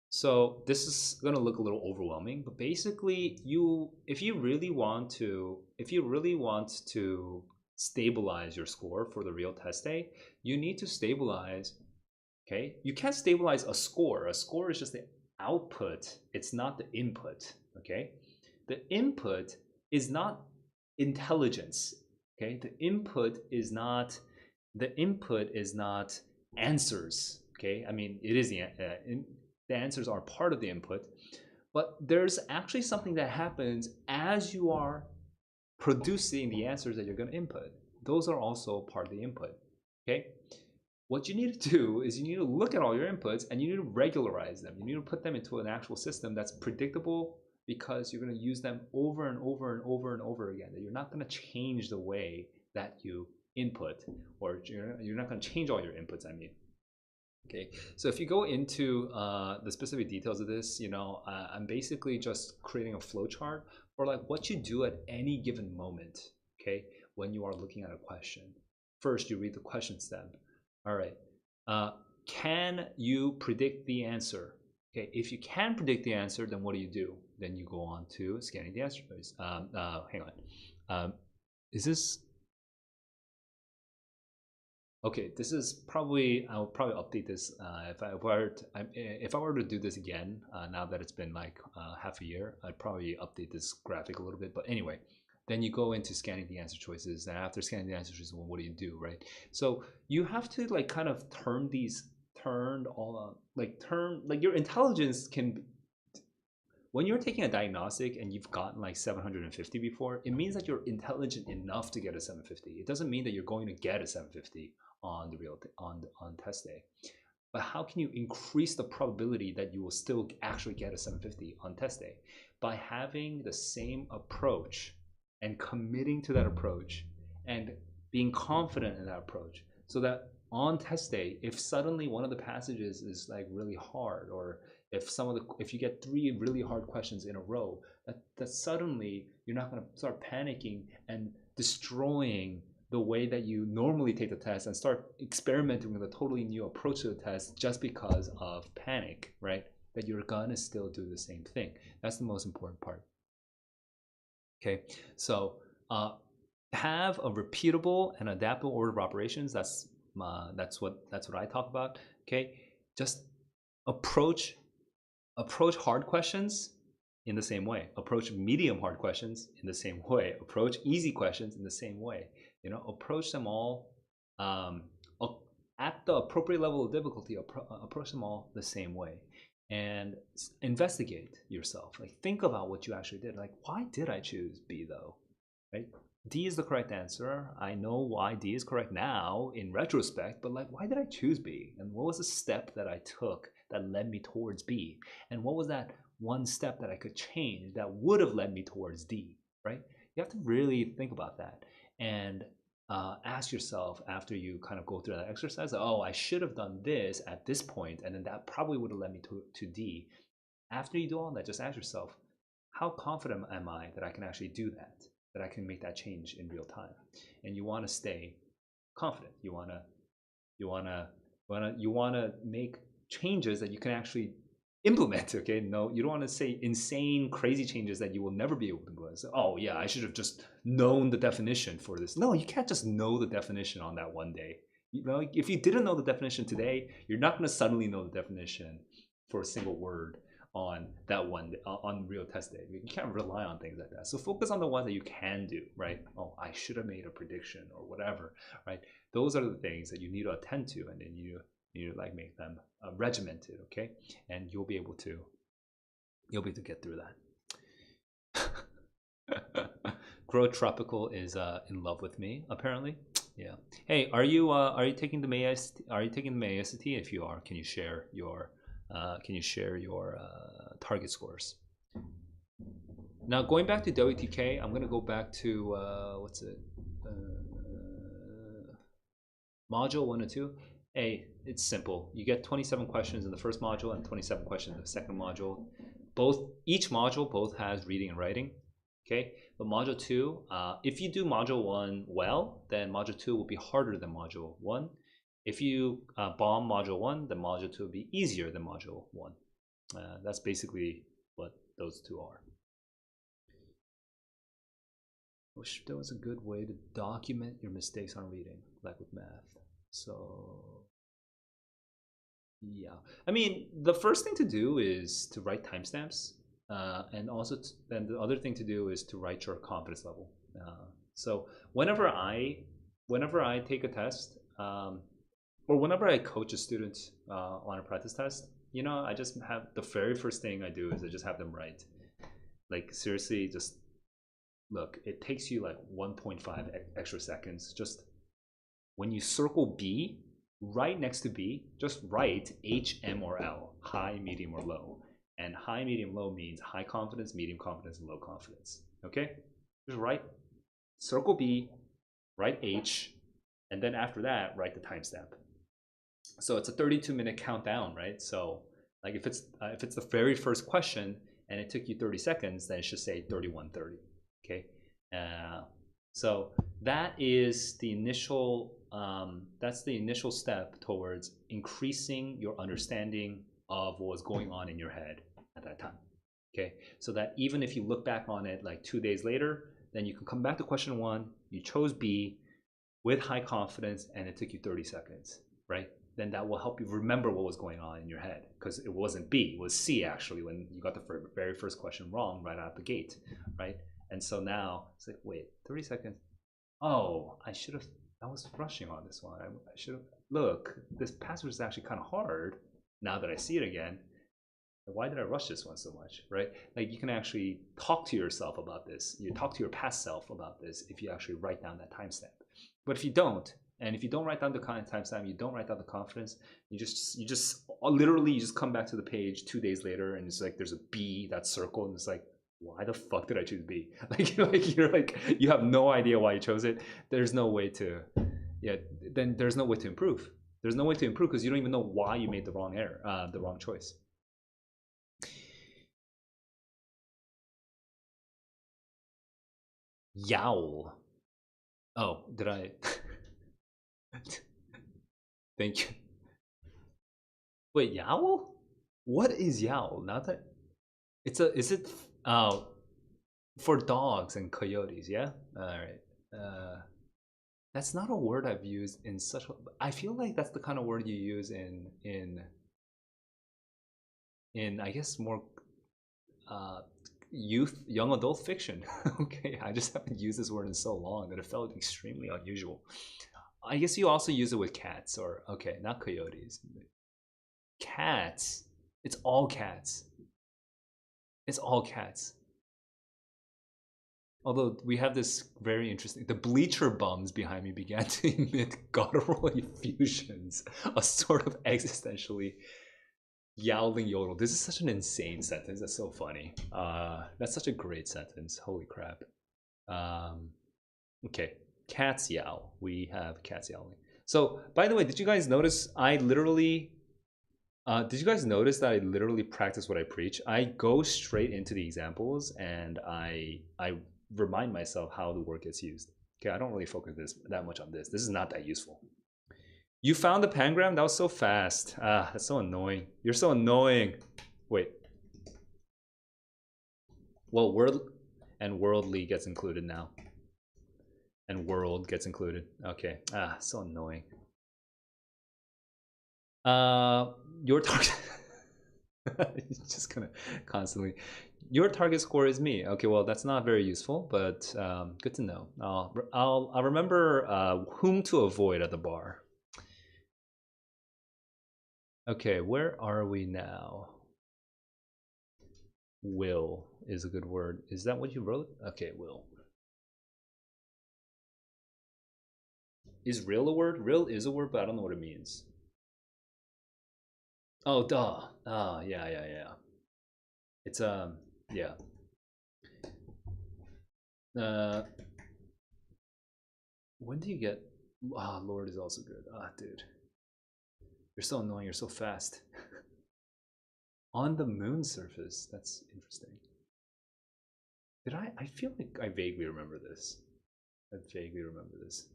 So this is gonna look a little overwhelming, but basically, if you really want to stabilize your score for the real test day, you need to stabilize. Okay, you can't stabilize a score. A score is just the output; it's not the input. Okay. The input is not intelligence. Okay, the input is not answers. Okay, I mean it is the answers are part of the input, but there's actually something that happens as you are producing the answers that you're going to input. Those are also part of the input. Okay, what you need to do is you need to look at all your inputs and you need to regularize them. You need to put them into an actual system that's predictable, because you're going to use them over and over and over and over again. That you're not going to change the way that you input, or you're not going to change all your inputs, I mean. Okay, so if you go into the specific details of this, I'm basically just creating a flowchart for like what you do at any given moment. Okay, when you are looking at a question, first you read the question stem. All right, can you predict the answer? Okay, if you can predict the answer, then what do? Then you go on to scanning the answer. Hang on, is this? Okay, this is probably, I'll probably update this if I were to do this again, now that it's been like half a year, I'd probably update this graphic a little bit. But anyway, then you go into scanning the answer choices, and after scanning the answer choices, well, what do, right? So you have to like kind of turn like your intelligence can, when you're taking a diagnostic and you've gotten like 750 before, it means that you're intelligent enough to get a 750. It doesn't mean that you're going to get a 750 on the on test day. But how can you increase the probability that you will still actually get a 750 on test day? By having the same approach and committing to that approach and being confident in that approach, so that on test day, if suddenly one of the passages is like really hard, or if you get 3 really hard questions in a row, that suddenly you're not going to start panicking and destroying the way that you normally take the test and start experimenting with a totally new approach to the test just because of panic, right? That you're gonna still do the same thing. That's the most important part. Okay, so have a repeatable and adaptable order of operations. That's what I talk about. Okay, just approach hard questions in the same way. Approach medium hard questions in the same way. Approach easy questions in the same way. Approach them all at the appropriate level of difficulty. Approach them all the same way, and investigate yourself. Like, think about what you actually did. Like, why did I choose B though? Right? D is the correct answer. I know why D is correct now in retrospect, but like, why did I choose B? And what was the step that I took that led me towards B? And what was that one step that I could change that would have led me towards D, right? You have to really think about that and ask yourself, after you kind of go through that exercise, oh, I should have done this at this point, and then that probably would have led me to D. After you do all that, just ask yourself, how confident am I that I can actually do that? That I can make that change in real time? And you want to stay confident. You want to make changes that you can actually implement. Okay, no, you don't want to say insane, crazy changes that you will never be able to implement. So, oh yeah, I should have just known the definition for this. No, you can't just know the definition on that one day. If you didn't know the definition today, you're not going to suddenly know the definition for a single word on that one on real test day. You can't rely on things like that. So focus on the ones that you can do, right? Oh, I should have made a prediction or whatever, right? Those are the things that you need to attend to, and then you like make them regimented, okay? And you'll be able to get through that. Grow Tropical is in love with me, apparently. Yeah. Hey, are you taking the May AST? Are you taking the May AST? If you are, can you share your target scores? Now, going back to WTK, I'm gonna go back to what's it? Module 1 and 2. Hey, it's simple. You get 27 questions in the first module and 27 questions in the second module. Each module has reading and writing. Okay, but module 2, if you do module 1 well, then module 2 will be harder than module 1. If you bomb module 1, then module 2 will be easier than module 1. That's basically what those two are. Wish there was a good way to document your mistakes on reading, like with math. So yeah, I mean, the first thing to do is to write timestamps, and also then the other thing to do is to write your confidence level. So whenever I take a test, or whenever I coach a student on a practice test, you know, I just have the very first thing I do is I just have them write. Like seriously, just look. It takes you like 1.5 extra seconds. Just when you circle B, right next to B, just write H, M, or L, high, medium, or low. And high, medium, low means high confidence, medium confidence, and low confidence. Okay? Just write, circle B, write H, and then after that, write the timestamp. So it's a 32-minute countdown, right? So like if it's the very first question and it took you 30 seconds, then it should say 31:30. Okay. So that is the initial that's the initial step towards increasing your understanding of what was going on in your head at that time. Okay, so that even if you look back on it like 2 days later, then you can come back to question one. You chose B with high confidence, and it took you 30 seconds, right? Then that will help you remember what was going on in your head, because it wasn't B, it was C actually when you got the very first question wrong right out the gate, right? And so now it's like, wait, 30 seconds. Oh, I was rushing on this one. I should have, look, this password is actually kind of hard now that I see it again. Why did I rush this one so much, right? Like you can actually talk to yourself about this. You talk to your past self about this if you actually write down that timestamp. But if you don't, and if you don't write down the timestamp, you don't write down the confidence, you just literally you just come back to the page 2 days later and it's like there's a B that's circled and it's like, why the fuck did I choose B? Like you have no idea why you chose it. There's no way to, yeah. Then there's no way to improve. There's no way to improve because you don't even know why you made the wrong choice. Yowl. Oh, did I? Thank you. Wait, yowl? What is yowl? Not that it's a. Is it for dogs and coyotes? Yeah. All right. That's not a word I've used in such. I feel like that's the kind of word you use in I guess more young adult fiction. Okay, I just haven't used this word in so long that it felt extremely unusual. I guess you also use it with cats, or okay, not coyotes. Cats. It's all cats. It's all cats. Although we have this very interesting, the bleacher bums behind me began to emit guttural effusions, a sort of existentially yowling yodel. This is such an insane sentence. That's so funny. That's such a great sentence. Holy crap. Okay, cats yowl. We have cats yowling. So, by the way, did you guys notice I literally did you guys notice that I literally practice what I preach? I go straight into the examples and I remind myself how the word gets used. Okay, I don't really focus that much on this. This is not that useful. You found the pangram? That was so fast. Ah, that's so annoying. You're so annoying. Wait. Well, worldly gets included now. And world gets included. Okay. Ah, so annoying. Your target. Just gonna constantly. Your target score is me. Okay, well that's not very useful, but good to know. I'll remember whom to avoid at the bar. Okay, where are we now? Will is a good word. Is that what you wrote? Okay, will. Is real a word? Real is a word, but I don't know what it means. Oh, duh. Ah, yeah. It's yeah. When do you get? Ah, Lord is also good. Ah, dude, you're so annoying. You're so fast. On the moon surface. That's interesting. Did I? I feel like I vaguely remember this. I vaguely remember this.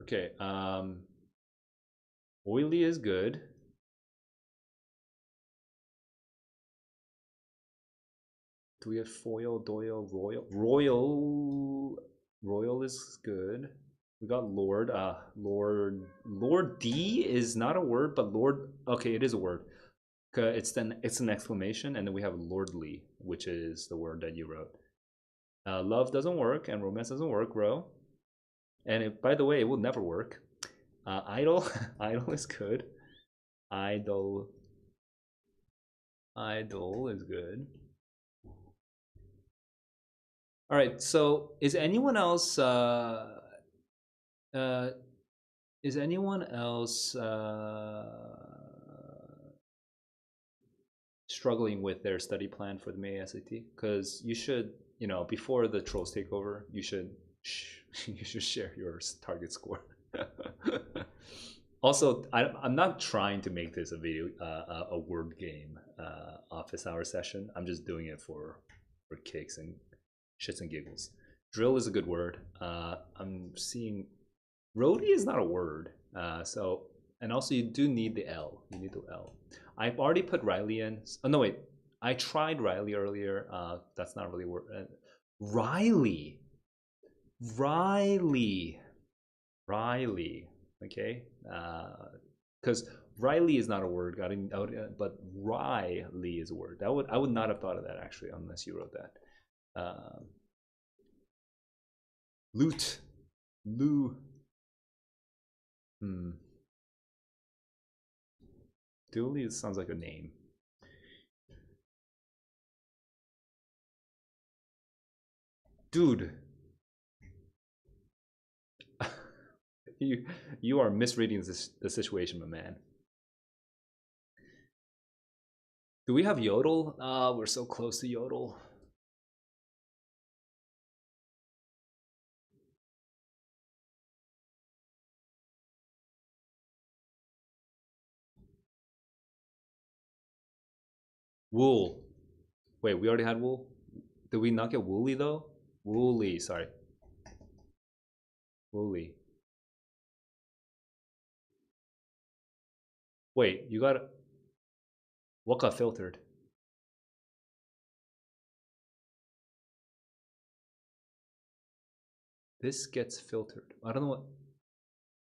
Okay. Oily is good. Do we have foil, doyle, royal? Royal is good. We got Lord. Lord D is not a word, but Lord. Okay, it is a word. It's an exclamation, and then we have lordly, which is the word that you wrote. Love doesn't work, and romance doesn't work, bro. And by the way, it will never work. Idol, idol is good. Idol, idol is good. All right. So, is anyone else? Uh, is anyone else struggling with their study plan for the May SAT? Because you should, before the trolls take over, you should you should share your target score. Also, I'm not trying to make this a video, a word game office hour session. I'm just doing it for kicks and shits and giggles. Drill is a good word. I'm seeing roadie is not a word. And also you do need the L. You need the L. I've already put Riley in. Oh no, wait. I tried Riley earlier. That's not really word. Riley. Okay. Because Riley is not a word. But Riley is a word. I would not have thought of that actually, unless you wrote that. Loot. Lou. Dooley sounds like a name. Dude. You are misreading the situation, my man. Do we have Yodel? We're so close to Yodel. Wool. Wait, we already had wool? Did we not get woolly though? Woolly, sorry. Woolly. Wait, you got what got filtered? This gets filtered. I don't know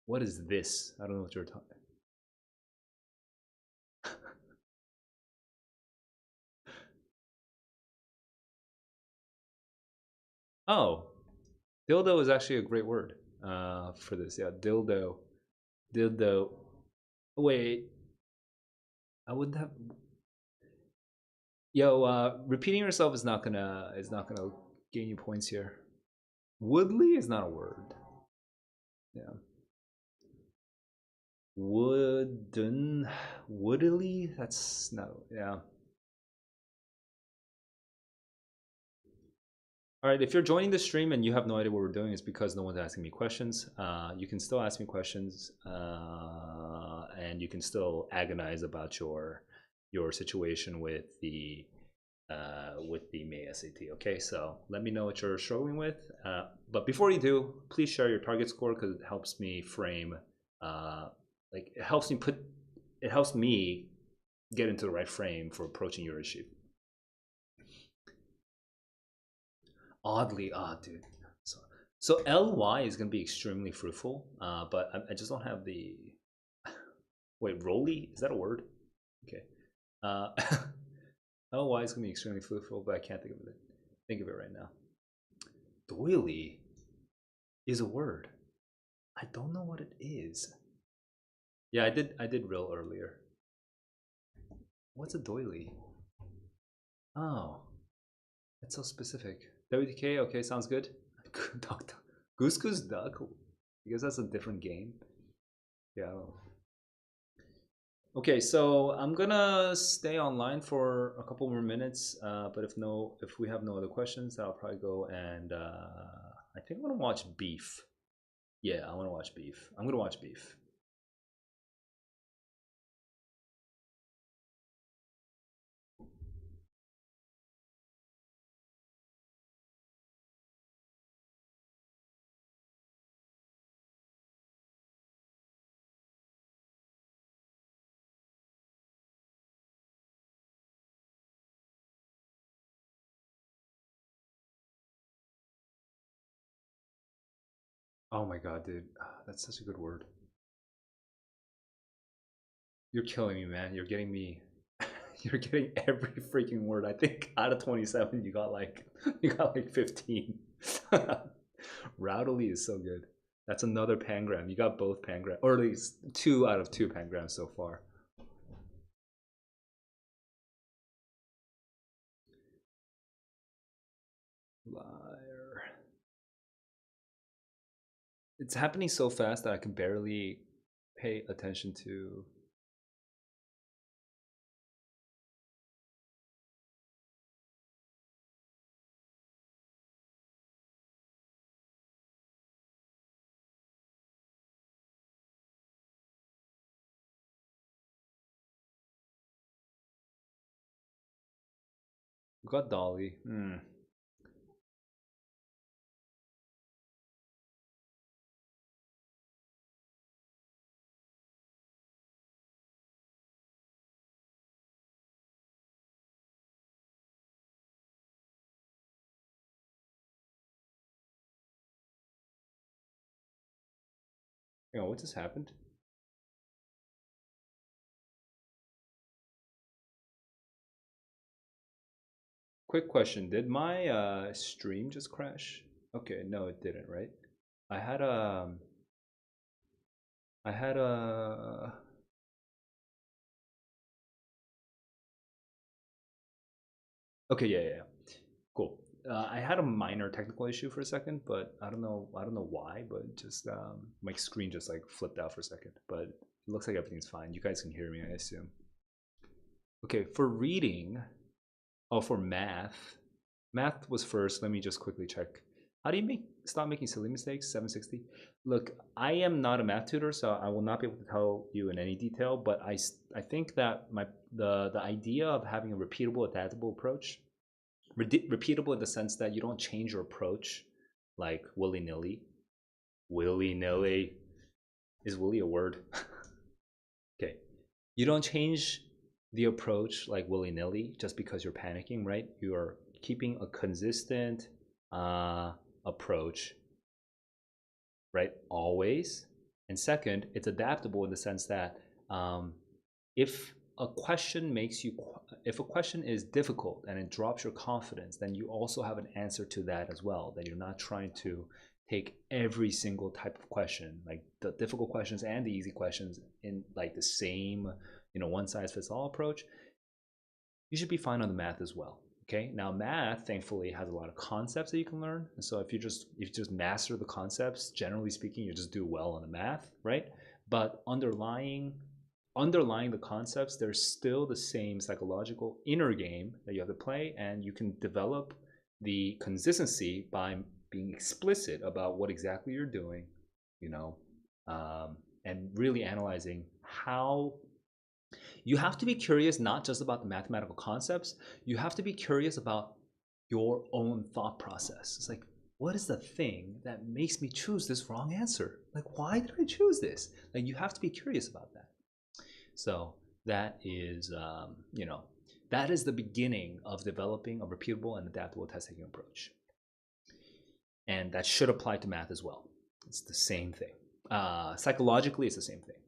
what is this? I don't know what you're talking. Oh, dildo is actually a great word for this. Yeah, dildo. Dildo. Wait, I would have. Yo, repeating yourself is not gonna gain you points here. Woodley is not a word. Yeah. Wooden, woodily. That's not. Yeah. All right. If you're joining the stream and you have no idea what we're doing, it's because no one's asking me questions. You can still ask me questions, and you can still agonize about your situation with the May SAT. Okay, so let me know what you're struggling with. But before you do, please share your target score because it helps me frame. It helps me get into the right frame for approaching your issue. Oddly, dude. So ly is gonna be extremely fruitful, but I just don't have the. Wait, roly, is that a word? Okay. ly is gonna be extremely fruitful, but I can't think of it. Think of it right now. Doily is a word. I don't know what it is. Yeah, I did real earlier. What's a doily? Oh, that's so specific. WDK, okay, sounds good. Goose Goose Duck. I guess that's a different game. Yeah. Okay, so I'm gonna stay online for a couple more minutes. But if we have no other questions, I'll probably go and I think I'm gonna watch Beef. Yeah, I want to watch Beef. I'm gonna watch Beef. Oh my god, dude, that's such a good word. You're killing me, man. You're getting me. You're getting every freaking word. I think out of 27, you got like 15. Rowdily is so good. That's another pangram. You got both pangram, or at least 2 out of 2 pangrams so far. Liar. It's happening so fast that I can barely pay attention to. We got Dolly. What just happened? Quick question: did my stream just crash? Okay, no, it didn't. Right? I had a. I had a. Okay, yeah. Cool. I had a minor technical issue for a second, but I don't know. I don't know why, but just my screen just like flipped out for a second. But it looks like everything's fine. You guys can hear me, I assume. Okay, for reading. Oh, for math. Math was first. Let me just quickly check. How do you stop making silly mistakes? 760. Look, I am not a math tutor, so I will not be able to tell you in any detail. But I think that the idea of having a repeatable, adaptable approach, repeatable in the sense that you don't change your approach like willy nilly. Willy nilly, is willy a word? Okay, you don't change the approach like willy nilly just because you're panicking, right? You are keeping a consistent approach, right? Always. And second, it's adaptable in the sense that if a question if a question is difficult and it drops your confidence, then you also have an answer to that as well. That you're not trying to take every single type of question, like the difficult questions and the easy questions, in like the same, one size fits all approach. You should be fine on the math as well. Okay, now math thankfully has a lot of concepts that you can learn, and so if you just master the concepts, generally speaking, you just do well on the math, right? But underlying the concepts, there's still the same psychological inner game that you have to play, and you can develop the consistency by being explicit about what exactly you're doing, and really analyzing how. You have to be curious not just about the mathematical concepts, you have to be curious about your own thought process. It's like, what is the thing that makes me choose this wrong answer? Like, why did I choose this? Like, you have to be curious about that. So that is, that is the beginning of developing a repeatable and adaptable test taking approach. And that should apply to math as well. It's the same thing. Psychologically, it's the same thing.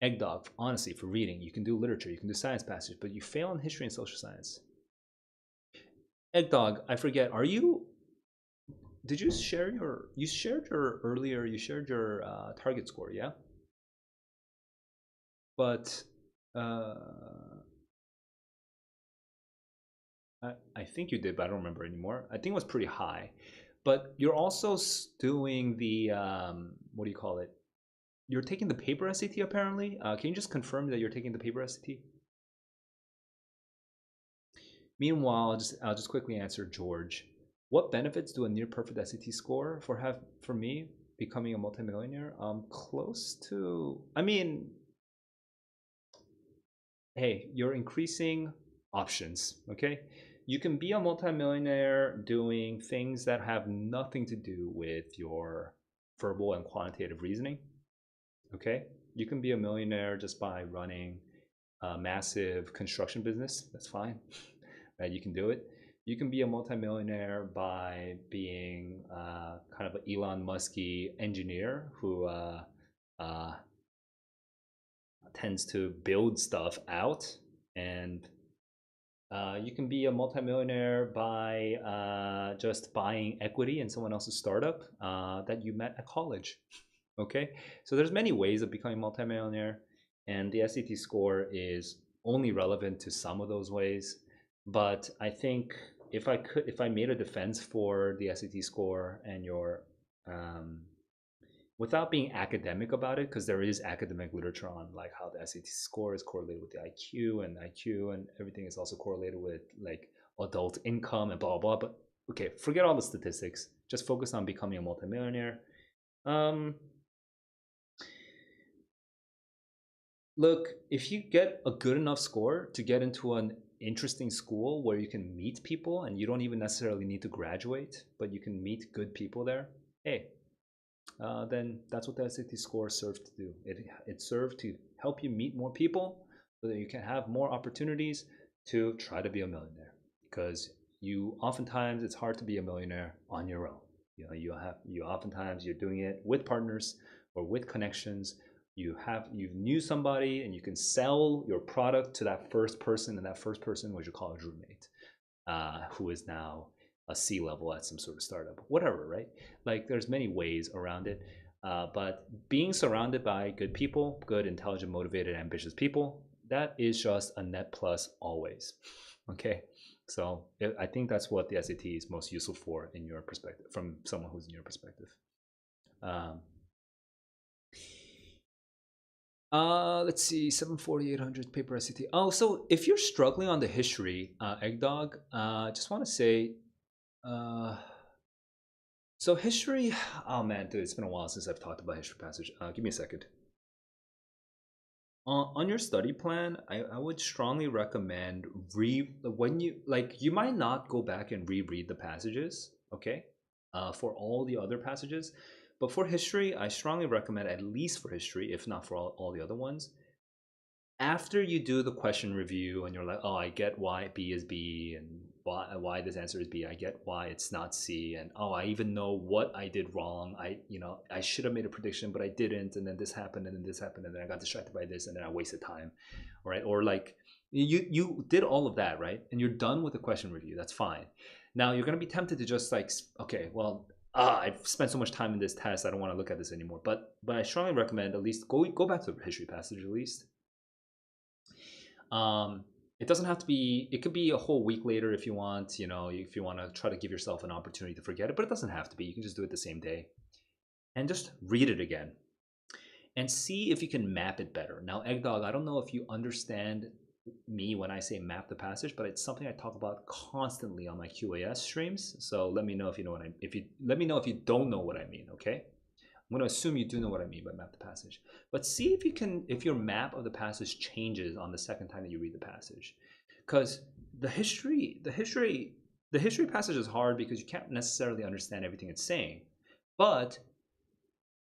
Egg Dog, honestly, for reading, you can do literature, you can do science passages, but you fail in history and social science. Egg Dog, I forget, did you share you shared your target score, yeah? But I think you did, but I don't remember anymore. I think it was pretty high. But you're also doing the, what do you call it? You're taking the paper SAT apparently. Can you just confirm that you're taking the paper SAT? Meanwhile, I'll just quickly answer George. What benefits do a near perfect SAT score for me becoming a multimillionaire? Close to. I mean, hey, you're increasing options. Okay, you can be a multimillionaire doing things that have nothing to do with your verbal and quantitative reasoning. Okay, you can be a millionaire just by running a massive construction business. That's fine. Right, you can do it. You can be a multimillionaire by being kind of an Elon Musky engineer who tends to build stuff out And you can be a multimillionaire by just buying equity in someone else's startup that you met at college. Okay, so there's many ways of becoming multimillionaire, and the SAT score is only relevant to some of those ways. But I think if I made a defense for the SAT score and your um, without being academic about it, because there is academic literature on like how the SAT score is correlated with the IQ and everything is also correlated with like adult income and blah blah. But okay, forget all the statistics. Just focus on becoming a multimillionaire. Um, Look, if you get a good enough score to get into an interesting school where you can meet people and you don't even necessarily need to graduate, but you can meet good people there, hey, then that's what the SAT score served to do. It served to help you meet more people so that you can have more opportunities to try to be a millionaire. Because you oftentimes it's hard to be a millionaire on your own. You know, you oftentimes you're doing it with partners or with connections. You knew somebody and you can sell your product to that first person, and that first person was your college roommate, who is now a C-level at some sort of startup, whatever, right? Like there's many ways around it. But being surrounded by good people, good, intelligent, motivated, ambitious people, that is just a net plus always. Okay. So I think that's what the SAT is most useful for in your perspective, from someone who's in your perspective. Um, let's see, 740, 800 paper SAT. Oh, so if you're struggling on the history, Eggdog, just want to say, uh, so history, oh man, dude, it's been a while since I've talked about history passage. Give me a second. On your study plan, I would strongly recommend when you like you might not go back and reread the passages, okay, for all the other passages, but for history, I strongly recommend at least for history, if not for all the other ones, after you do the question review and you're like, oh, I get why B is B and why this answer is B. I get why it's not C, and oh, I even know what I did wrong. I should have made a prediction, but I didn't, and then this happened, and then this happened, and then I got distracted by this, and then I wasted time, right? Or like you did all of that, right? And you're done with the question review. That's fine. Now you're gonna be tempted to just like, okay, well, I've spent so much time in this test, I don't want to look at this anymore. But I strongly recommend at least go back to the history passage at least. um, it doesn't have to be, it could be a whole week later if you want, if you want to try to give yourself an opportunity to forget it, but it doesn't have to be. You can just do it the same day and just read it again and see if you can map it better. Now, Eggdog, I don't know if you understand me when I say map the passage, but it's something I talk about constantly on my QAS streams. So let me know if you know what if you let me know if you don't know what I mean, okay? I'm going to assume you do know what I mean by map the passage. But see if your map of the passage changes on the second time that you read the passage. Because the history passage is hard because you can't necessarily understand everything it's saying. But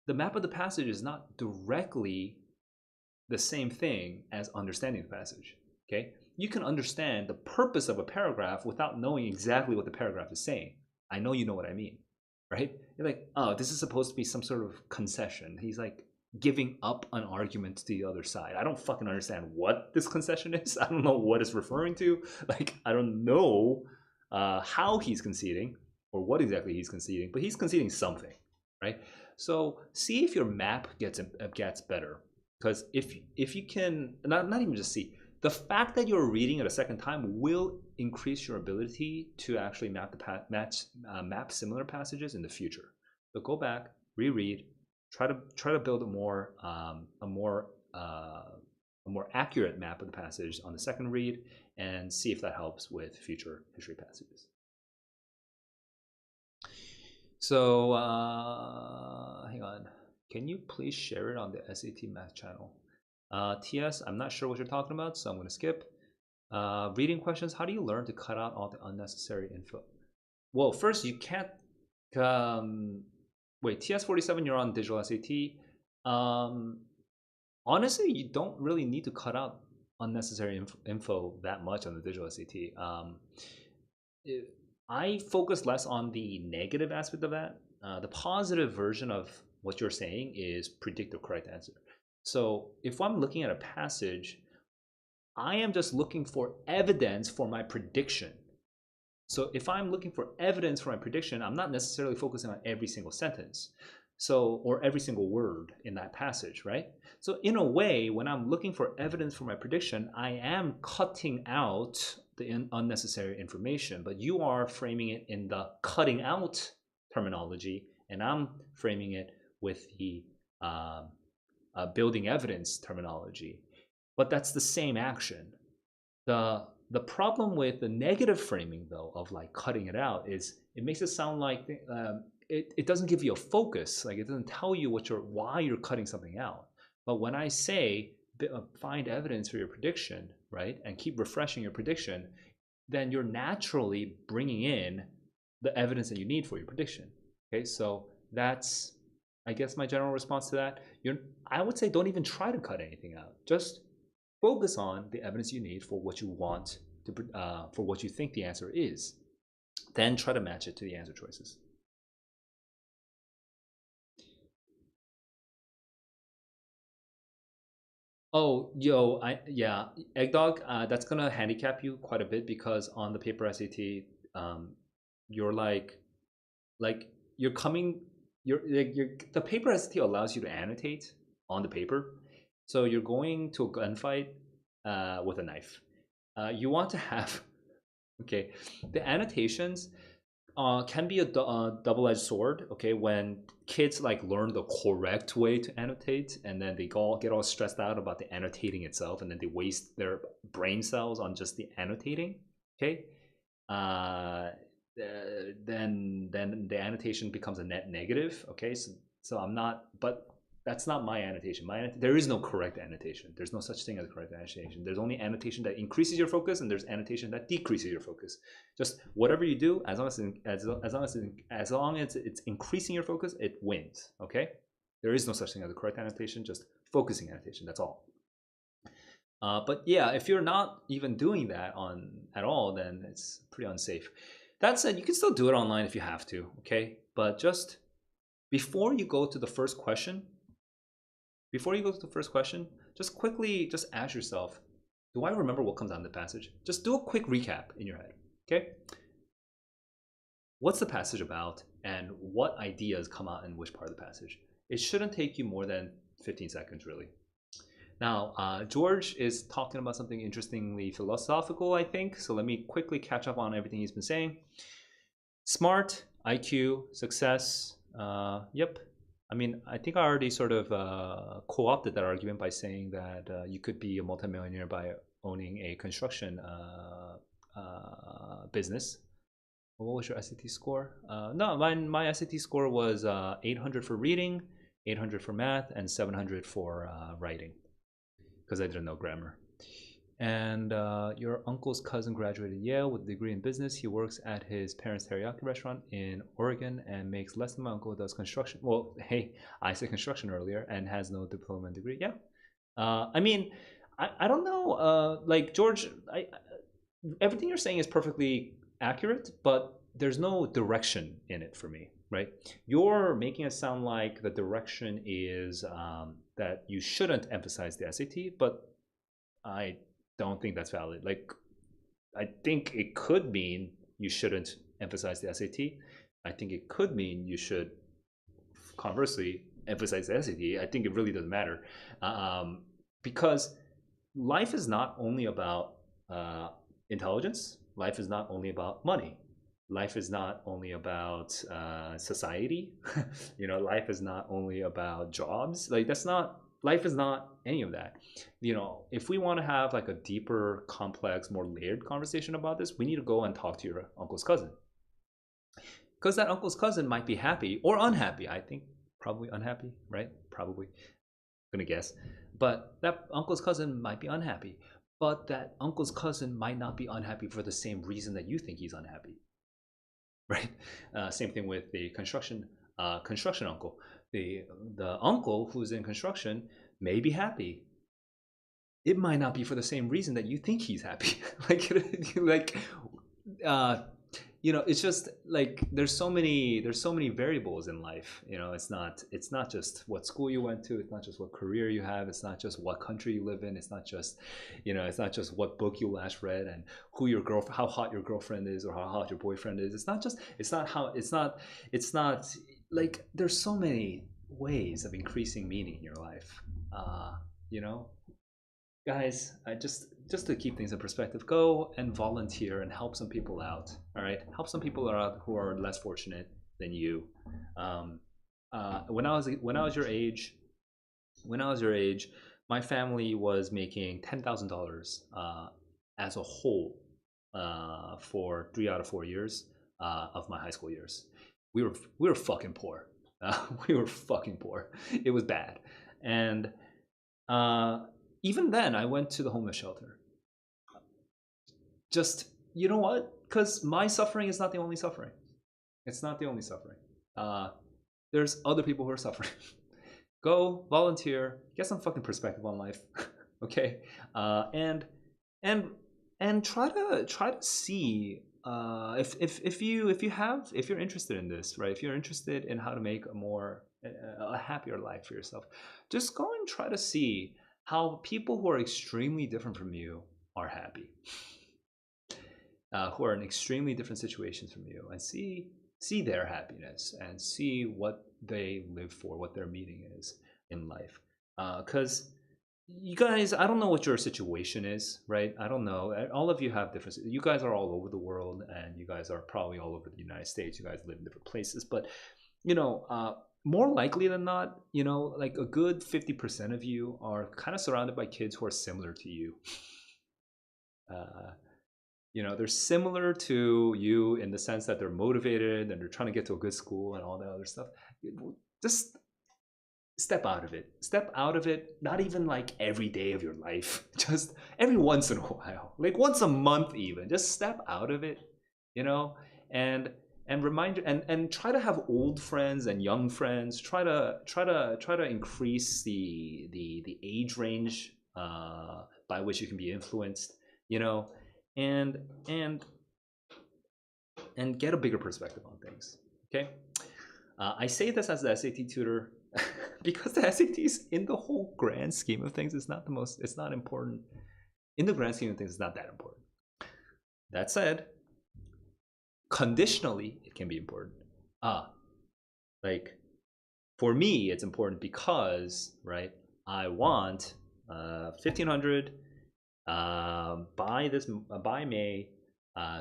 the map of the passage is not directly the same thing as understanding the passage. Okay? You can understand the purpose of a paragraph without knowing exactly what the paragraph is saying. I know you know what I mean, right? You're like, oh, this is supposed to be some sort of concession. He's like giving up an argument to the other side. I don't fucking understand what this concession is. I don't know what it's referring to. Like, I don't know how he's conceding or what exactly he's conceding, but he's conceding something, right? So see if your map gets better, because if you can not even just see, the fact that you're reading it a second time will increase your ability to actually map similar passages in the future. So go back, reread, try to build a more accurate map of the passage on the second read, and see if that helps with future history passages. So hang on. Can you please share it on the SAT Math channel? TS, I'm not sure what you're talking about, so I'm going to skip. Reading questions. How do you learn to cut out all the unnecessary info? Well, first, you can't. Wait, TS47, you're on digital SAT. Honestly, you don't really need to cut out unnecessary info that much on the digital SAT. I focus less on the negative aspect of that. The positive version of what you're saying is predict the correct answer. So if I'm looking at a passage, I am just looking for evidence for my prediction. So if I'm looking for evidence for my prediction, I'm not necessarily focusing on every single sentence. So, or every single word in that passage, right? So in a way, when I'm looking for evidence for my prediction, I am cutting out the unnecessary information, but you are framing it in the cutting out terminology, and I'm framing it with the building evidence terminology. But that's the same action. The problem with the negative framing though of like cutting it out is it makes it sound like it doesn't give you a focus. Like it doesn't tell you why you're cutting something out. But when I say find evidence for your prediction, right, and keep refreshing your prediction, then you're naturally bringing in the evidence that you need for your prediction. Okay, so that's, I guess, my general response to that. I would say don't even try to cut anything out. Just focus on the evidence you need for what you want to, for what you think the answer is. Then try to match it to the answer choices. Oh, yo, yeah, Eggdog, that's gonna handicap you quite a bit because on the paper SAT, you're like you're coming, the paper SAT allows you to annotate on the paper, so you're going to a gunfight with a knife. You want to have, okay, the annotations can be a double-edged sword. Okay, when kids like learn the correct way to annotate, and then they get all stressed out about the annotating itself, and then they waste their brain cells on just the annotating. Okay, then the annotation becomes a net negative. Okay, so I'm not, but that's not my annotation. There is no correct annotation. There's no such thing as correct annotation. There's only annotation that increases your focus, and there's annotation that decreases your focus. Just whatever you do, as long as it's increasing your focus, it wins. Okay, there is no such thing as a correct annotation. Just focusing annotation. That's all. But yeah, if you're not even doing that at all, then it's pretty unsafe. That said, you can still do it online if you have to. Okay, but just before you go to the first question. Just quickly ask yourself, do I remember what comes out in the passage? Just do a quick recap in your head, okay? What's the passage about, and what ideas come out in which part of the passage? It shouldn't take you more than 15 seconds, really. Now, George is talking about something interestingly philosophical, I think, so let me quickly catch up on everything he's been saying. Smart, IQ, success, yep. I mean, I think I already sort of co-opted that argument by saying that you could be a multimillionaire by owning a construction business. What was your SAT score? No, my SAT score was 800 for reading, 800 for math, and 700 for writing, because I didn't know grammar. And your uncle's cousin graduated Yale with a degree in business. He works at his parents' teriyaki restaurant in Oregon and makes less than my uncle does construction. Well, hey, I said construction earlier, and has no diploma and degree. Yeah. I mean, I don't know. Like, George, everything you're saying is perfectly accurate, but there's no direction in it for me, right? You're making it sound like the direction is that you shouldn't emphasize the SAT, but I don't think that's valid. Like, I think it could mean you shouldn't emphasize the SAT. I think it could mean you should, conversely, emphasize the SAT. I think it really doesn't matter, because life is not only about intelligence. Life is not only about money. Life is not only about society. Life is not only about jobs. Like, that's not. Life is not any of that. If we want to have like a deeper, complex, more layered conversation about this, we need to go and talk to your uncle's cousin, because that uncle's cousin might be happy or unhappy. I think probably unhappy, right? Probably, I'm gonna guess. But that uncle's cousin might be unhappy, but that uncle's cousin might not be unhappy for the same reason that you think he's unhappy, right? Same thing with the construction uncle. The uncle who's in construction may be happy. It might not be for the same reason that you think he's happy. like it's just like there's so many variables in life. It's not just what school you went to, it's not just what career you have, it's not just what country you live in, it's not just what book you last read, and how hot your girlfriend is or how hot your boyfriend is. It's not like there's so many ways of increasing meaning in your life. You know, guys, I just to keep things in perspective, go and volunteer and help some people out. All right, help some people out who are less fortunate than you. um, when I was your age, my family was making $10,000 as a whole for 3 out of 4 years of my high school years. We were fucking poor. We were fucking poor. It was bad, and uh, even then, I went to the homeless shelter. Just, you know what? Because my suffering is not the only suffering. It's not the only suffering. Uh, there's other people who are suffering. Go volunteer, get some fucking perspective on life, okay? And and try to see if you're interested in this, right? If you're interested in how to make a happier life for yourself, just go and try to see how people who are extremely different from you are happy, who are in extremely different situations from you, and see their happiness and see what they live for, what their meaning is in life. Because you guys, I don't know what your situation is, right? I don't know. All of you have different. You guys are all over the world, and you guys are probably all over the United States. You guys live in different places, but you know, more likely than not, like a good 50% of you are kind of surrounded by kids who are similar to you. Uh, they're similar to you in the sense that they're motivated and they're trying to get to a good school and all that other stuff. Just step out of it. Step out of it, not even like every day of your life, just every once in a while, like once a month even. Just step out of it, you know, and remind and try to have old friends and young friends. Try to increase the age range by which you can be influenced, you know, and and and get a bigger perspective on things. Okay, I say this as the SAT tutor because the SATs, in the whole grand scheme of things, is not the most. It's not important. In the grand scheme of things, it's not that important. That said, conditionally, it can be important. Like for me, it's important because, right, I want 1,500 by May,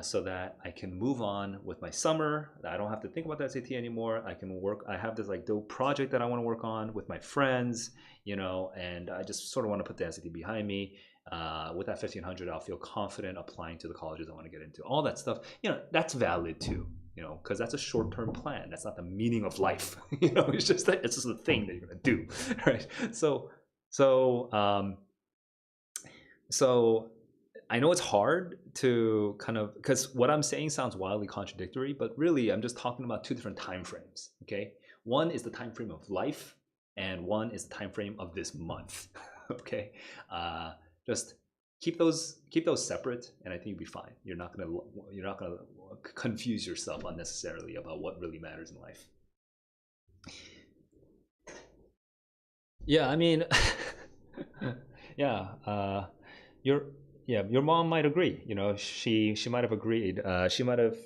so that I can move on with my summer. I don't have to think about the SAT anymore. I can work. I have this like dope project that I want to work on with my friends, and I just sort of want to put the SAT behind me. With that 1,500, I'll feel confident applying to the colleges I want to get into. All that stuff, that's valid too. Because that's a short-term plan. That's not the meaning of life. It's just a thing that you're gonna do, right? So I know it's hard to kind of, because what I'm saying sounds wildly contradictory, but really I'm just talking about two different time frames. Okay, one is the time frame of life, and one is the time frame of this month. Okay, just keep those separate, and I think you'll be fine. You're not gonna confuse yourself unnecessarily about what really matters in life. Yeah, I mean, yeah, your mom might agree. She might have agreed. She might have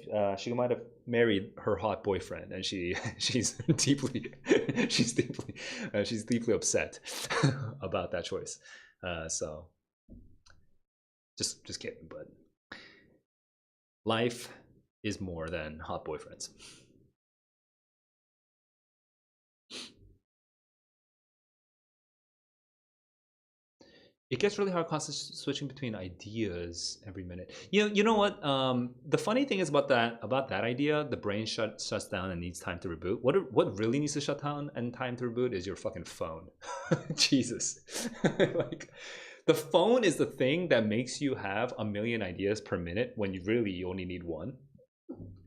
married her hot boyfriend, and she's deeply she's deeply upset about that choice. So just kidding, but life is more than hot boyfriends. It gets really hard constantly switching between ideas every minute. You know what? The funny thing is about that idea, the brain shuts down and needs time to reboot. What really needs to shut down and time to reboot is your fucking phone. Jesus, like the phone is the thing that makes you have a million ideas per minute when you really only need one.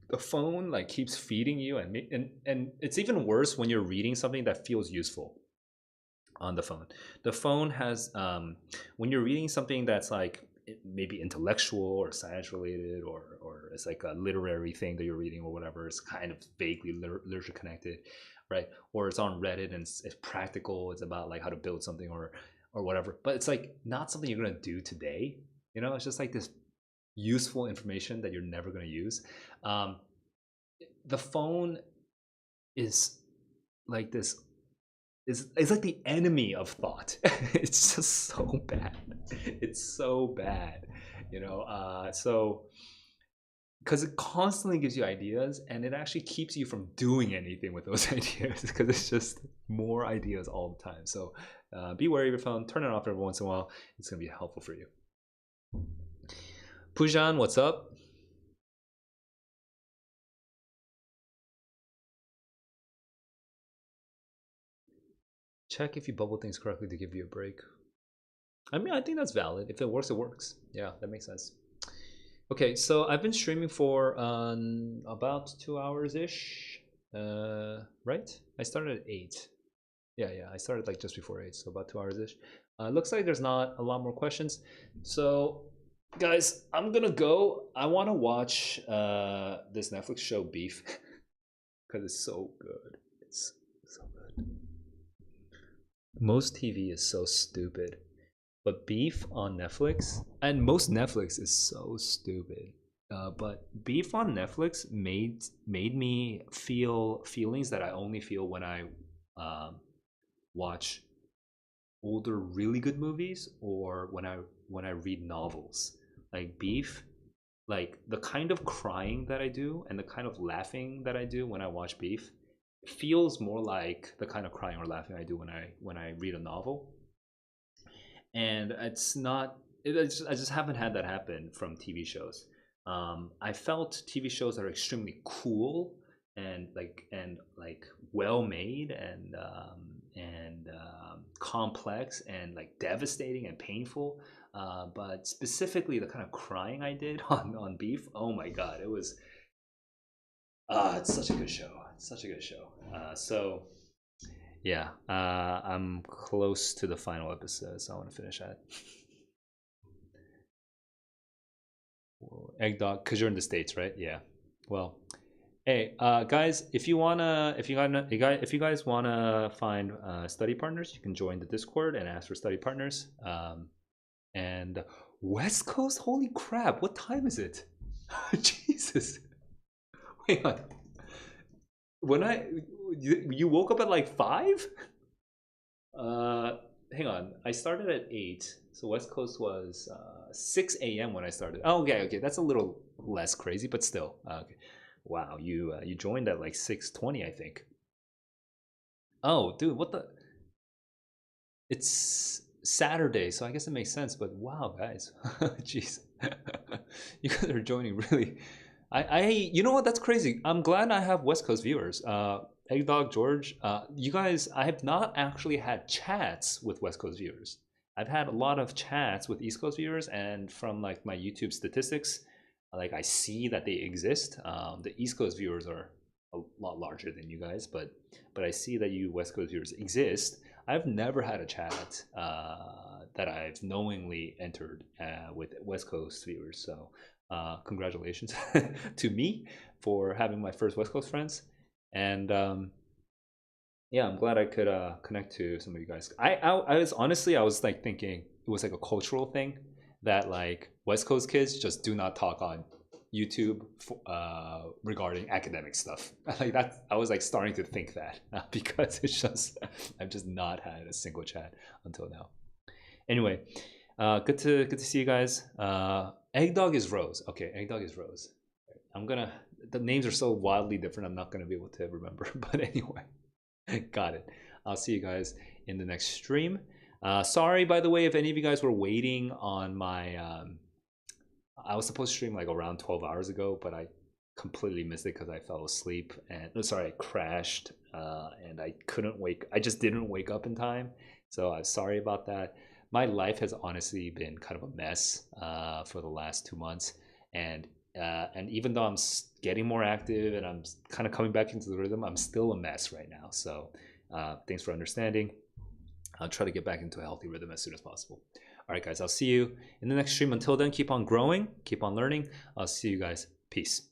The phone like keeps feeding you, and it's even worse when you're reading something that feels useful on the phone. The phone has when you're reading something that's like maybe intellectual or science related, or it's like a literary thing that you're reading or whatever. It's kind of vaguely literature connected, right? Or it's on Reddit and it's practical. It's about like how to build something or whatever. But it's like not something you're gonna do today. You know, it's just like this useful information that you're never gonna use. Um, the phone is like this is like the enemy of thought. It's just so bad. It's so bad, you know. So because it constantly gives you ideas, and it actually keeps you from doing anything with those ideas because it's just more ideas all the time. So be wary of your phone. Turn it off every once in a while. It's gonna be helpful for you. Pujan, what's up? Check if you bubble things correctly to give you a break. I mean, I think that's valid. If it works, it works. Yeah, that makes sense. Okay, so I've been streaming for about 2 hours ish. Right? I started at 8. Yeah, I started like just before 8, so about 2 hours ish. Looks like there's not a lot more questions. So, guys, I'm gonna go. I want to watch this Netflix show Beef because it's so good. It's so good. Most TV is so stupid. But Beef on Netflix, and most Netflix is so stupid. But Beef on Netflix made me feel feelings that I only feel when I watch older really good movies or when I read novels. Like Beef, like the kind of crying that I do and the kind of laughing that I do when I watch Beef feels more like the kind of crying or laughing I do when I read a novel. And it's not. I just haven't had that happen from TV shows. I felt TV shows that are extremely cool and well made and complex and like devastating and painful. But specifically, the kind of crying I did on Beef. Oh my god, it was. It's such a good show. It's such a good show. So yeah, I'm close to the final episode, so I want to finish that. Egg dog, because you're in the States, right? Yeah. Well, hey, guys, if you guys wanna find study partners, you can join the Discord and ask for study partners. And West Coast, holy crap! What time is it? Jesus. Wait on. When you woke up at like 5? Uh, Hang on. I started at 8, so West Coast was 6 a.m. when I started. Oh, okay, that's a little less crazy, but still. Okay. Wow, you joined at like 6:20, I think. Oh, dude, what the? It's Saturday, so I guess it makes sense. But wow, guys, jeez, you guys are joining really. You know what? That's crazy. I'm glad I have West Coast viewers. Egg Dog George, you guys, I have not actually had chats with West Coast viewers. I've had a lot of chats with East Coast viewers, and from like my YouTube statistics, like I see that they exist. The East Coast viewers are a lot larger than you guys, but I see that you West Coast viewers exist. I've never had a chat that I've knowingly entered with West Coast viewers. So congratulations to me for having my first West Coast friends. And yeah, I'm glad I could connect to some of you guys. I was honestly, I was like thinking it was like a cultural thing that like West Coast kids just do not talk on YouTube regarding academic stuff. Like that, I was like starting to think that because it's just I've just not had a single chat until now. Anyway, good to see you guys. Egg Dog is Rose. Okay, Egg Dog is Rose. The names are so wildly different. I'm not gonna be able to remember. But anyway, got it. I'll see you guys in the next stream. Sorry, by the way, if any of you guys were waiting on my. I was supposed to stream like around 12 hours ago, but I completely missed it because I fell asleep and sorry, I crashed and I couldn't wake. I just didn't wake up in time, so I'm sorry about that. My life has honestly been kind of a mess for the last 2 months, and even though I'm getting more active and I'm kind of coming back into the rhythm, I'm still a mess right now. So thanks for understanding. I'll try to get back into a healthy rhythm as soon as possible. All right, guys, I'll see you in the next stream. Until then, keep on growing, keep on learning. I'll see you guys. Peace.